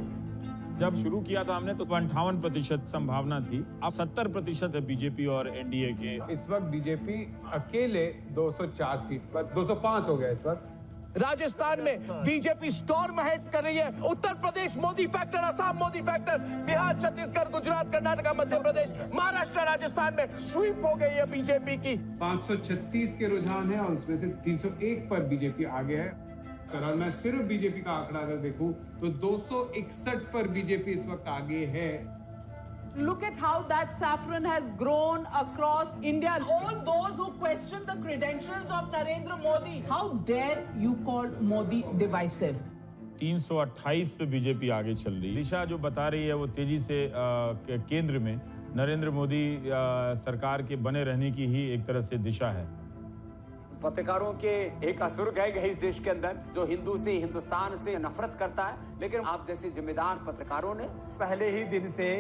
जब शुरू किया था हमने तो 58% संभावना थी, अब 70% है बीजेपी और एनडीए के। इस वक्त बीजेपी अकेले 204 सीट पर, 205 हो गया इस वक्त। राजस्थान में बीजेपी स्टॉर्म हेड कर रही है, उत्तर प्रदेश मोदी फैक्टर, असम मोदी फैक्टर, बिहार, छत्तीसगढ़, गुजरात, कर्नाटक, मध्य प्रदेश, महाराष्ट्र, राजस्थान में स्वीप हो गई है बीजेपी की। 536 के रुझान है और उसमें से 301 पर बीजेपी आगे है। अगर मैं सिर्फ बीजेपी का आंकड़ा अगर देखूं तो 261 पर बीजेपी इस वक्त आगे है। Look at how that saffron has grown across India. All those who question the credentials of Narendra Modi, how dare you call Modi divisive? 328 पे बीजेपी आगे चल रही है। दिशा जो बता रही है वो तेजी से केंद्र में नरेंद्र मोदी सरकार के बने रहने की ही एक तरह से दिशा है। पत्रकारों के एक असुर गए इस देश के अंदर जो हिंदू से, हिंदुस्तान से नफरत करता है, लेकिन आप जैसे जिम्मेदार पत्रकारों ने पहले ही दिन से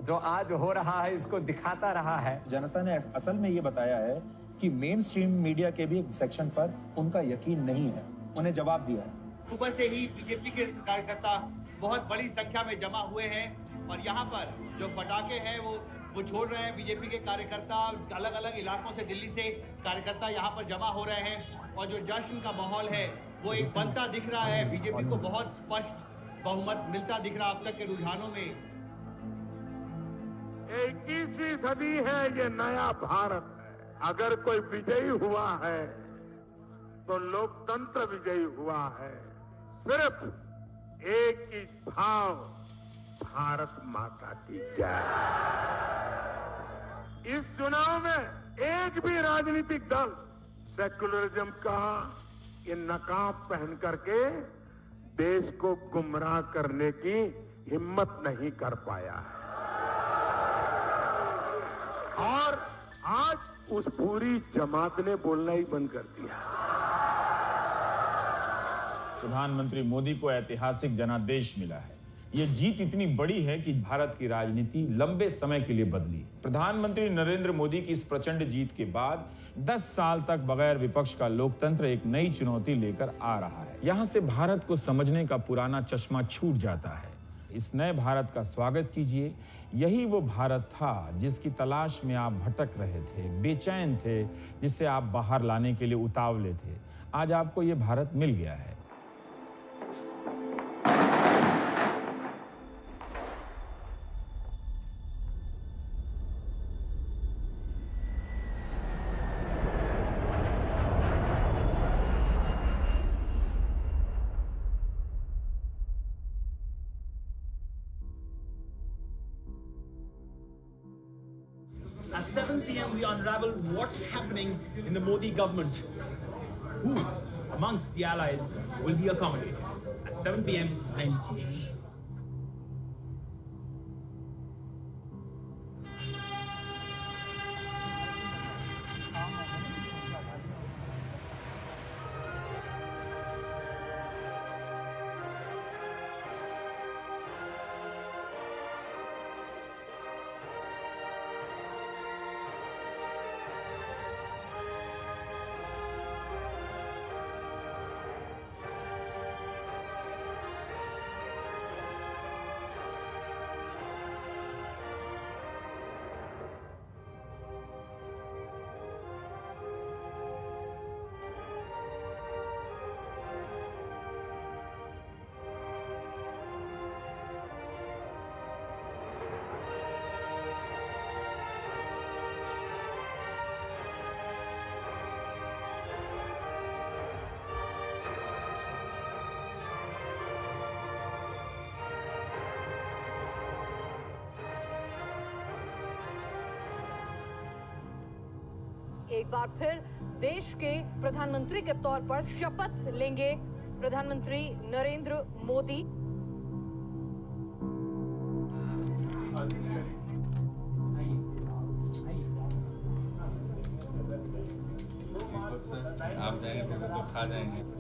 जो आज हो रहा है इसको दिखाता रहा है। जनता ने असल में ये बताया है कि मेन स्ट्रीम मीडिया के भी एक सेक्शन पर उनका यकीन नहीं है, उन्हें जवाब दिया है। सुबह से ही बीजेपी के कार्यकर्ता बहुत बड़ी संख्या में जमा हुए हैं और यहाँ पर जो पटाखे हैं वो छोड़ रहे हैं। बीजेपी के कार्यकर्ता अलग अलग इलाकों से, दिल्ली से कार्यकर्ता यहाँ पर जमा हो रहे हैं और जो जश्न का माहौल है वो एक बनता दिख रहा है। बीजेपी को बहुत स्पष्ट बहुमत मिलता दिख रहा अब तक के रुझानों में। 21वीं सदी है, ये नया भारत है। अगर कोई विजयी हुआ है तो लोकतंत्र विजयी हुआ है। सिर्फ एक ही भाव, भारत माता की जय। इस चुनाव में एक भी राजनीतिक दल सेकुलरिज्म का ये नकाब पहन करके देश को गुमराह करने की हिम्मत नहीं कर पाया है। और आज उस पूरी जमात ने बोलना ही बंद कर दिया। प्रधानमंत्री मोदी को ऐतिहासिक जनादेश मिला है। ये जीत इतनी बड़ी है कि भारत की राजनीति लंबे समय के लिए बदली। प्रधानमंत्री नरेंद्र मोदी की इस प्रचंड जीत के बाद 10 साल तक बगैर विपक्ष का लोकतंत्र एक नई चुनौती लेकर आ रहा है। यहाँ से भारत को समझने का पुराना चश्मा छूट जाता है। इस नए भारत का स्वागत कीजिए। यही वो भारत था जिसकी तलाश में आप भटक रहे थे, बेचैन थे, जिसे आप बाहर लाने के लिए उतावले थे। आज आपको ये भारत मिल गया है। At 7 p.m. we unravel what's happening in the Modi government. Who amongst the allies will be accommodated? At 7 p.m. INTV. एक बार फिर देश के प्रधानमंत्री के तौर पर शपथ लेंगे प्रधानमंत्री नरेंद्र मोदी। आप जाएंगे तो खा जाएंगे।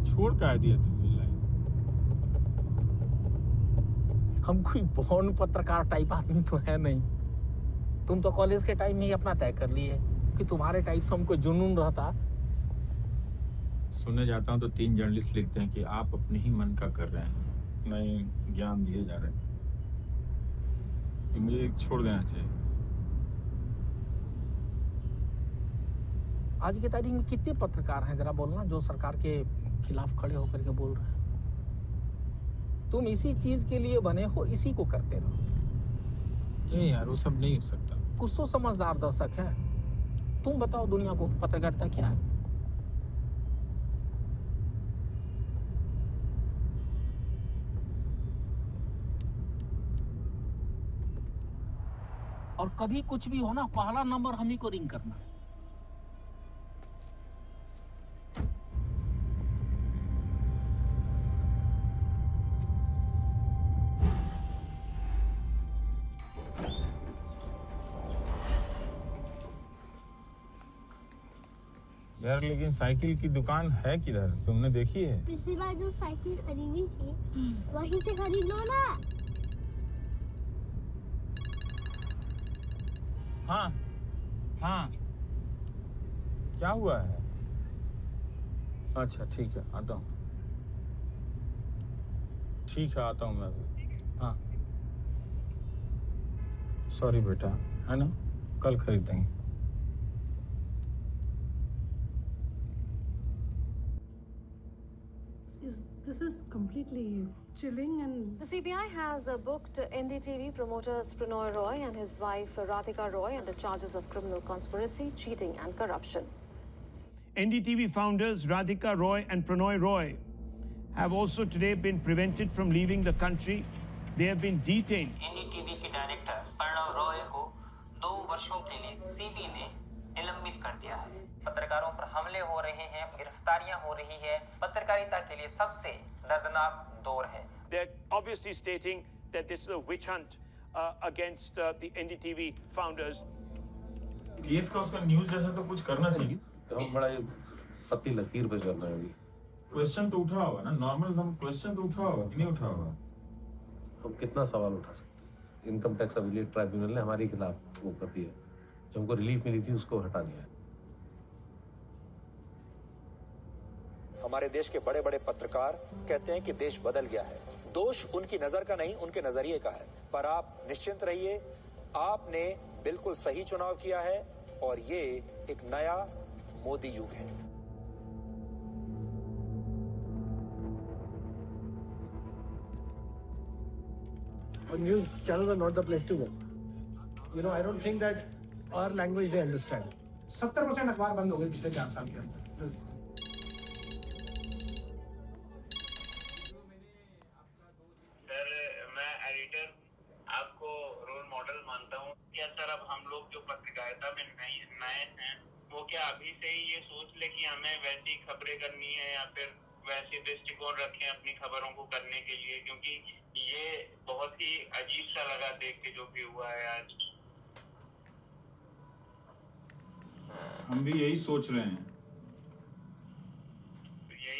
छोड़ का दिया तुमने लाइन। हम कोई बॉर्न पत्रकार टाइप आदमी तो है नहीं। तुम तो कॉलेज के टाइम में ही अपना तय कर लिए कि तुम्हारे टाइप से हमको जुनून रहता। सुनने जाता हूँ तो 3 जर्नलिस्ट लिखते हैं कि आप अपने ही मन का कर रहे हैं। नहीं ज्ञान दिए जा रहे हैं। ये मुझे एक छोड़ देना चाहिए। आज की तारीख में कितने पत्रकार हैं जरा बोलना, जो सरकार के खिलाफ खड़े होकर के बोल रहे हैं? तुम इसी चीज के लिए बने हो, इसी को करते रहो। नहीं यार, वो सब नहीं हो सकता। कुछ तो समझदार दर्शक है। तुम बताओ दुनिया को पत्रकारिता क्या है। और कभी कुछ भी हो ना, पहला नंबर हम ही को रिंग करना। यार लेकिन साइकिल की दुकान है किधर, तुमने देखी है? पिछली बार जो साइकिल खरीदी थी वहीं से खरीद लो ना। हाँ हाँ, क्या हुआ है? अच्छा ठीक है, आता हूँ। ठीक है, आता हूँ मैं भी। हाँ सॉरी बेटा, है ना, कल खरीदेंगे। This is completely chilling. And the CBI has booked NDTV promoters Pranoy Roy and his wife Radhika Roy under charges of criminal conspiracy, cheating and corruption. NDTV founders Radhika Roy and Pranoy Roy have also today been prevented from leaving the country. They have been detained. NDTV के director Pranav Roy को 2 वर्षों के लिए CB ने निलंबित कर दिया है। पत्रकारों पर हमले हो रहे हैं, गिरफ्तारियां हो रही है। पत्रकारिता के लिए सबसे दर्दनाक दौर है। They're obviously stating that this is a witch hunt against the NDTV founders. Case का उसका न्यूज़ जैसा तो कुछ करना चाहिए। तो हम बड़ा फत्ती लकीर पे चल रहे हैं अभी। क्वेश्चन तो उठा होगा ना, नॉर्मल हम क्वेश्चन तो उठा होगा कि नहीं उठा होगा? हम कितना सवाल उठा सकते हैं? इनकम टैक्स एपिलेट ट्राइब्यूनल ने हमारे खिलाफ वो कर दिया, जो हमको रिलीफ मिली थी उसको हटा दिया। हमारे देश के बड़े बड़े पत्रकार कहते हैं कि देश बदल गया है। दोष उनकी नजर का नहीं, उनके नजरिए का है। पर आप निश्चिंत रहिए, आपने बिल्कुल सही चुनाव किया है और ये एक नया मोदी युग है। News channels are not the place to go. You know, I don't think that our language they understand. 70% अखबार बंद हो गए पिछले 4 साल के अंदर। सर अब हम लोग जो पत्रकारिता में नए हैं वो क्या अभी से ही ये सोच ले कि हमें वैसी खबरें करनी है या फिर वैसे दृष्टिकोण रखें अपनी खबरों को करने के लिए, क्योंकि ये बहुत ही अजीब सा लगा देख के जो भी हुआ है आज। हम भी यही सोच रहे हैं।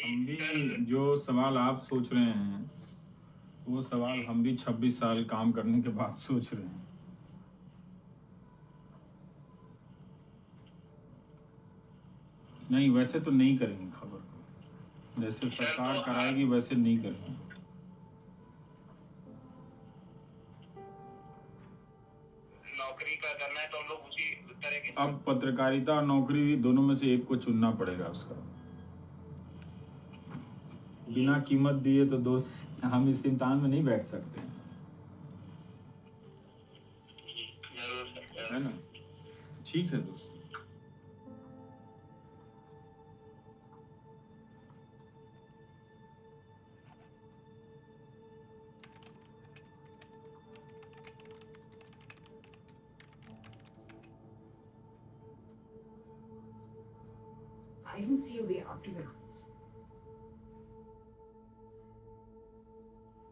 हम भी जो सवाल आप सोच रहे हैं वो सवाल हम भी 26 साल काम करने के बाद सोच रहे हैं। नहीं, वैसे तो नहीं करेंगे खबर को, जैसे सरकार कराएगी वैसे नहीं करेंगे। नौकरी का करना है तो हम लोग उसी तरह की। अब पत्रकारिता और नौकरी भी दोनों में से एक को चुनना पड़ेगा। उसका बिना कीमत दिए तो दोस्त हम इस इम्तिहान में नहीं बैठ सकते हैं, है ना? ठीक है दोस्त। I don't see a way out to it.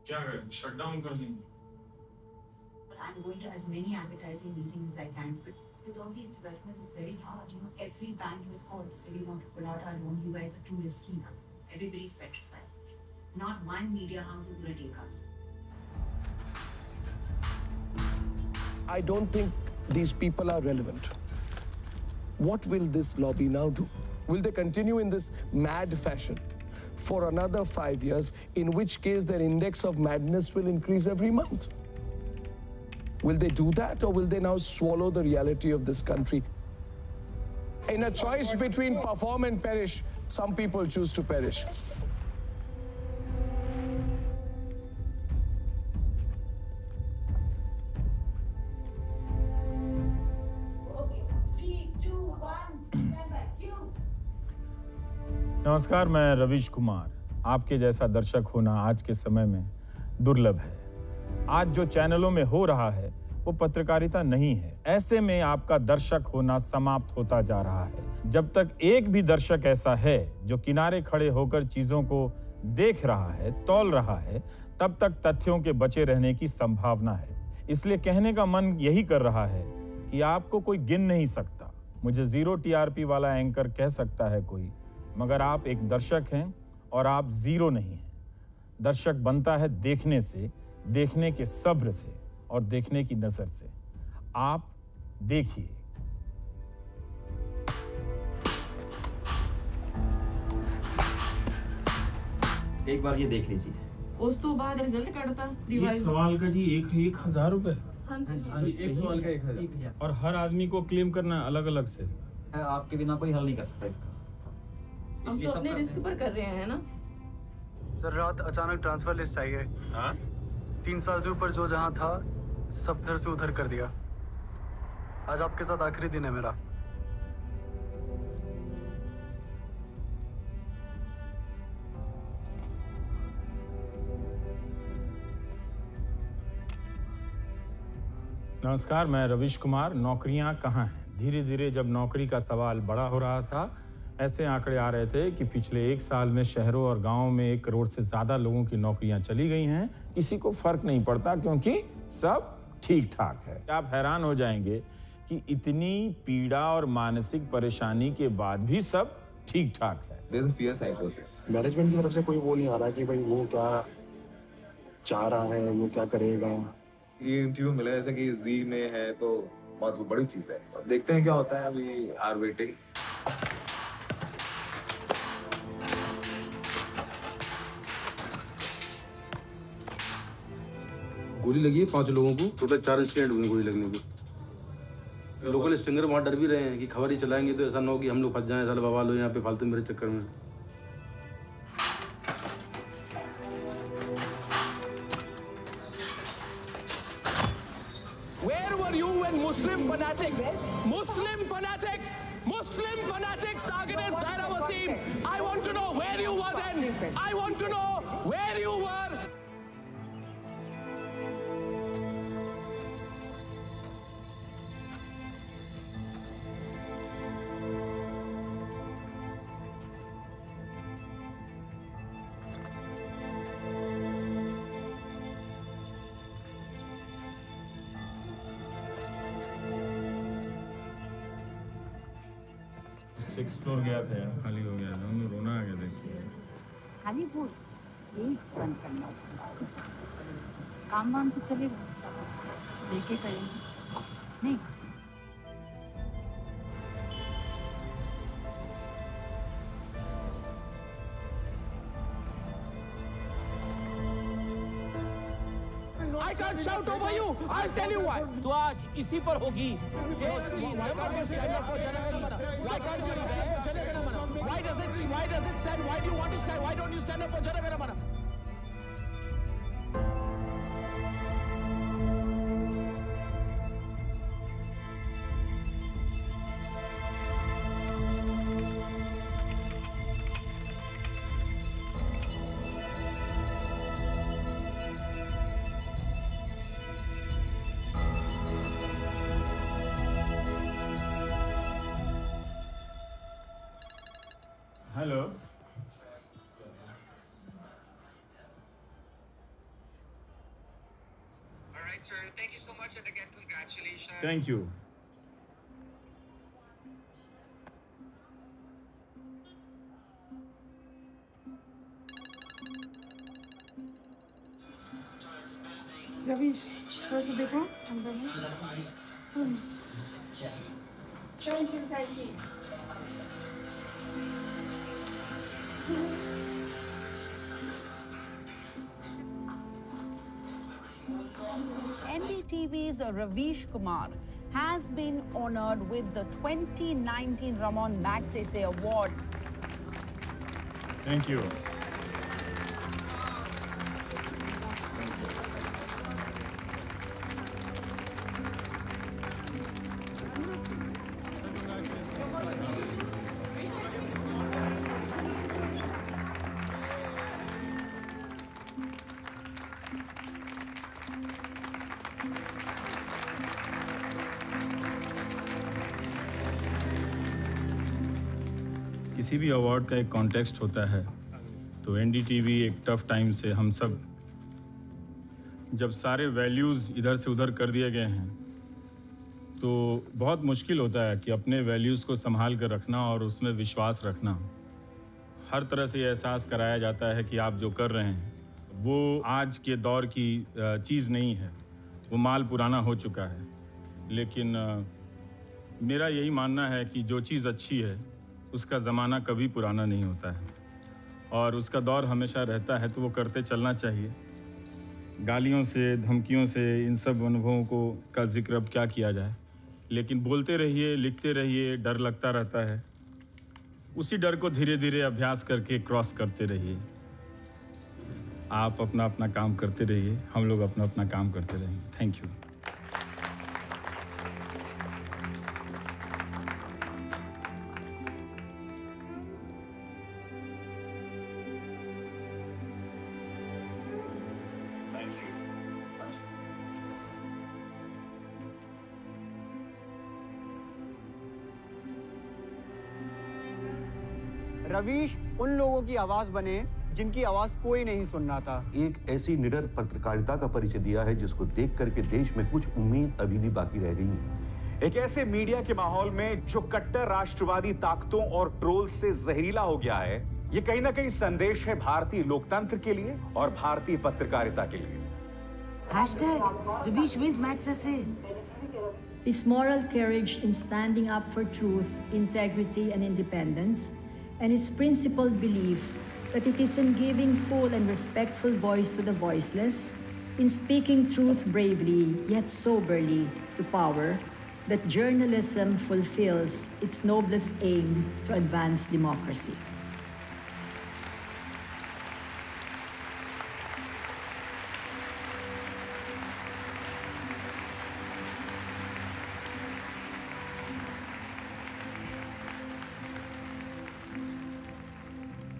क्या करें? शट डाउन कर देंगे। But I'm going to as many advertising meetings as I can. With all these developments, it's very hard. You know, every bank is called to say we want to pull out our loan. You guys are too risky now. Everybody's petrified. Not one media house is going to take us. I don't think these people are relevant. What will this lobby now do? Will they continue in this mad fashion? for another 5 years, in which case their index of madness will increase every month. Will they do that, or will they now swallow the reality of this country? In a choice between perform and perish, some people choose to perish. नमस्कार, मैं रवीश कुमार। आपके जैसा दर्शक होना आज के समय में दुर्लभ है। आज जो चैनलों में हो रहा है वो पत्रकारिता नहीं है। ऐसे में आपका दर्शक होना समाप्त होता जा रहा है। जब तक एक भी दर्शक ऐसा है जो किनारे खड़े होकर चीजों को देख रहा है, तौल रहा है, तब तक तथ्यों के बचे रहने की संभावना है। इसलिए कहने का मन यही कर रहा है कि आपको कोई गिन नहीं सकता। मुझे 0 TRP वाला एंकर कह सकता है कोई, मगर आप एक दर्शक हैं और आप 0 नहीं हैं। दर्शक बनता है देखने से, देखने के सब्र से और देखने की नजर से। आप देखिए। एक बार ये देख लीजिए। उस तो बाद रिजल्ट कटता एक सवाल का जी 1,000 रुपए। हाँ जी, एक सवाल का 1,000। और हर आदमी को क्लेम करना अलग अलग से। आपके बिना कोई हल नहीं कर सकता इसका। हम तो अपने रिस्क पर कर रहे हैं ना। सर रात अचानक ट्रांसफर लिस्ट आई है। हाँ? 3 साल से ऊपर जो जहाँ था सब इधर से उधर कर दिया। आज आपके साथ आखिरी दिन है मेरा। नमस्कार, मैं रवीश कुमार। नौकरियां कहाँ हैं? धीरे धीरे जब नौकरी का सवाल बड़ा हो रहा था, ऐसे आंकड़े आ रहे थे कि पिछले 1 साल में शहरों और गांवों में 1 करोड़ से ज्यादा लोगों की नौकरियां चली गई हैं। किसी को फर्क नहीं पड़ता क्योंकि सब ठीक ठाक है। आप हैरान हो जाएंगे कि इतनी पीड़ा और मानसिक परेशानी के बाद भी सब ठीक ठाक है। There's a fear psychosis. Management की तरफ से कोई वो नहीं आ रहा कि भाई वो क्या चाह रहा है, वो क्या करेगा। ये इंटरव्यू मिला जैसे कि जी में है तो बहुत बड़ी चीज है। देखते हैं क्या होता है। We are waiting. गोली लगी है 5 लोगों को। टोटल 4 इंसिडेंट हुए गोली लगने के। लोकल स्टिंगर वहाँ डर भी रहे हैं कि खबर ही चलाएंगे तो ऐसा ना हो कि हम लोग फंस जाएं, साले बवाल हो यहाँ पे फालतू मेरे चक्कर में। Where were you when Muslim fanatics targeted Zaira Wasim? I want to know where you were then. I want to know where you were. Six floor गया था यार, खाली हो गया था। उन्हें रोना आ गया। देखिए खाली वो यही बंद करना होगा। काम वाम तो चलेगा, सब लेके करेंगे नहीं। I can't shout over you. I'll tell you why. तो आज इसी पर होगी। Why can't you stand up for Jana Gana Mana? Why can't you stand up for Jana Gana Mana? Why does it stand? Why do you want to stand? Why don't you stand up for Jana Gana Mana? Hello. Alright, sir. Thank you so much and again, congratulations. Thank you. Ravish थोड़ा सा देखो अंदर में। Thank you. NDTV's Ravish Kumar has been honored with the 2019 Ramon Magsaysay Award. Thank you. किसी भी award का एक context होता है, तो एनडीटीवी एक टफ टाइम से हम सब जब सारे वैल्यूज़ इधर से उधर कर दिए गए हैं, तो बहुत मुश्किल होता है कि अपने वैल्यूज़ को संभाल कर रखना और उसमें विश्वास रखना। हर तरह से ये एहसास कराया जाता है कि आप जो कर रहे हैं वो आज के दौर की चीज़ नहीं है, वो माल पुराना हो चुका है। लेकिन मेरा यही मानना है कि जो चीज़ अच्छी है उसका ज़माना कभी पुराना नहीं होता है और उसका दौर हमेशा रहता है, तो वो करते चलना चाहिए। गालियों से, धमकियों से, इन सब अनुभवों को का जिक्र अब क्या किया जाए, लेकिन बोलते रहिए, लिखते रहिए, डर लगता रहता है। उसी डर को धीरे धीरे अभ्यास करके क्रॉस करते रहिए। आप अपना अपना काम करते रहिए, हम लोग अपना अपना काम करते रहेंगे। Thank you. रवीश उन लोगों की आवाज बने जिनकी आवाज कोई नहीं सुन रहा था। एक ऐसी निडर पत्रकारिता का परिचय दिया है जिसको देख करके देश में कुछ उम्मीद अभी भी बाकी रह गई है। एक ऐसे मीडिया के माहौल में जो कट्टर राष्ट्रवादी ताकतों और ट्रोल से जहरीला हो गया है, ये कहीं ना कहीं संदेश है भारतीय लोकतंत्र के लिए और भारतीय पत्रकारिता के लिए। Ravish wins Magsaysay. His moral courage in standing up for truth, integrity, and independence, and his principled belief that it is in giving full and respectful voice to the voiceless, in speaking truth bravely yet soberly to power, that journalism fulfills its noblest aim to advance democracy.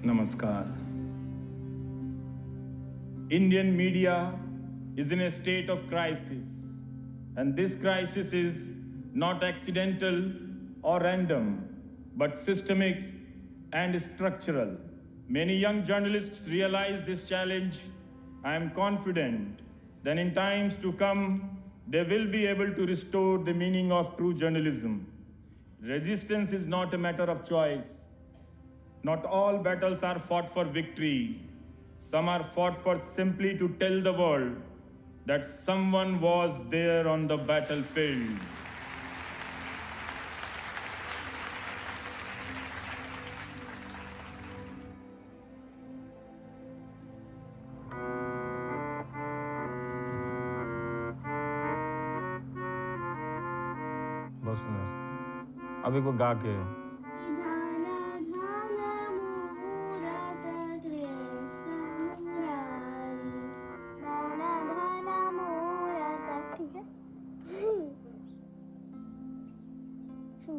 Namaskar. Indian media is in a state of crisis, and this crisis is not accidental or random, but systemic and structural. Many young journalists realize this challenge. I am confident that in times to come, they will be able to restore the meaning of true journalism. Resistance is not a matter of choice. Not all battles are fought for victory. Some are fought for simply to tell the world that someone was there on the battlefield. बस अभी को गा के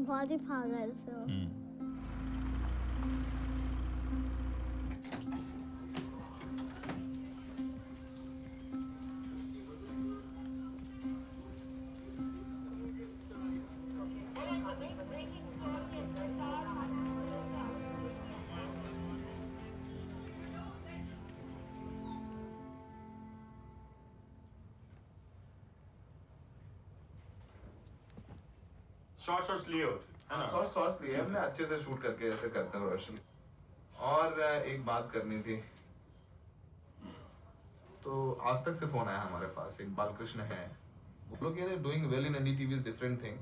बहुत ही पागल से हो। Shorts लिए हो है ना? शॉर्ट्स लिए हमने अच्छे से शूट करके ऐसे करते हैं रोशन। और एक बात करनी थी, तो आज तक से फोन आया हमारे पास, एक बालकृष्ण है, वो लोग कह रहे doing well in NDTV is different thing,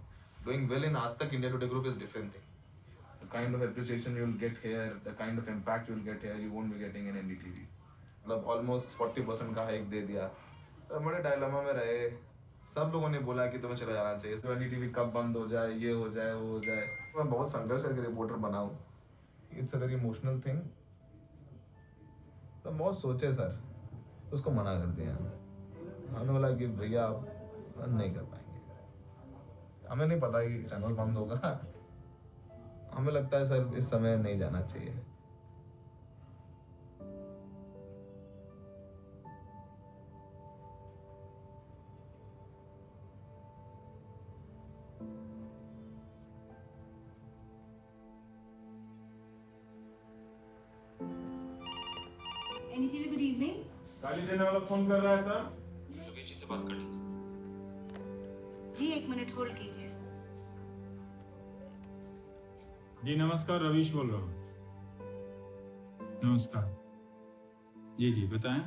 doing well in आज तक India today group is different thing. The kind of appreciation you will get here, the kind of impact you will get here, you won't be getting in NDTV. मतलब almost 40% का hike दे दिया। तो बड़े dilemma में रहे, सब लोगों ने बोला कि तुम्हें चला जाना चाहिए, एनडीटीवी कब बंद हो जाए, ये हो जाए, वो हो जाए। मैं बहुत संघर्ष करके रिपोर्टर बना हूँ। It's a very emotional thing. तो बहुत सोचे सर, उसको मना कर दिया। हमने बोला कि भैया आप नहीं कर पाएंगे। हमें नहीं पता कि चैनल बंद होगा। हमें लगता है सर इस समय नहीं जाना चाहिए। NDTV, good evening. गाली देने वाला फोन कर रहा है सर। रवीश जी से बात कर लीजिए। जी 1 मिनट होल्ड कीजिए। जी नमस्कार, रवीश बोल रहा हूँ। नमस्कार जी, बताएं।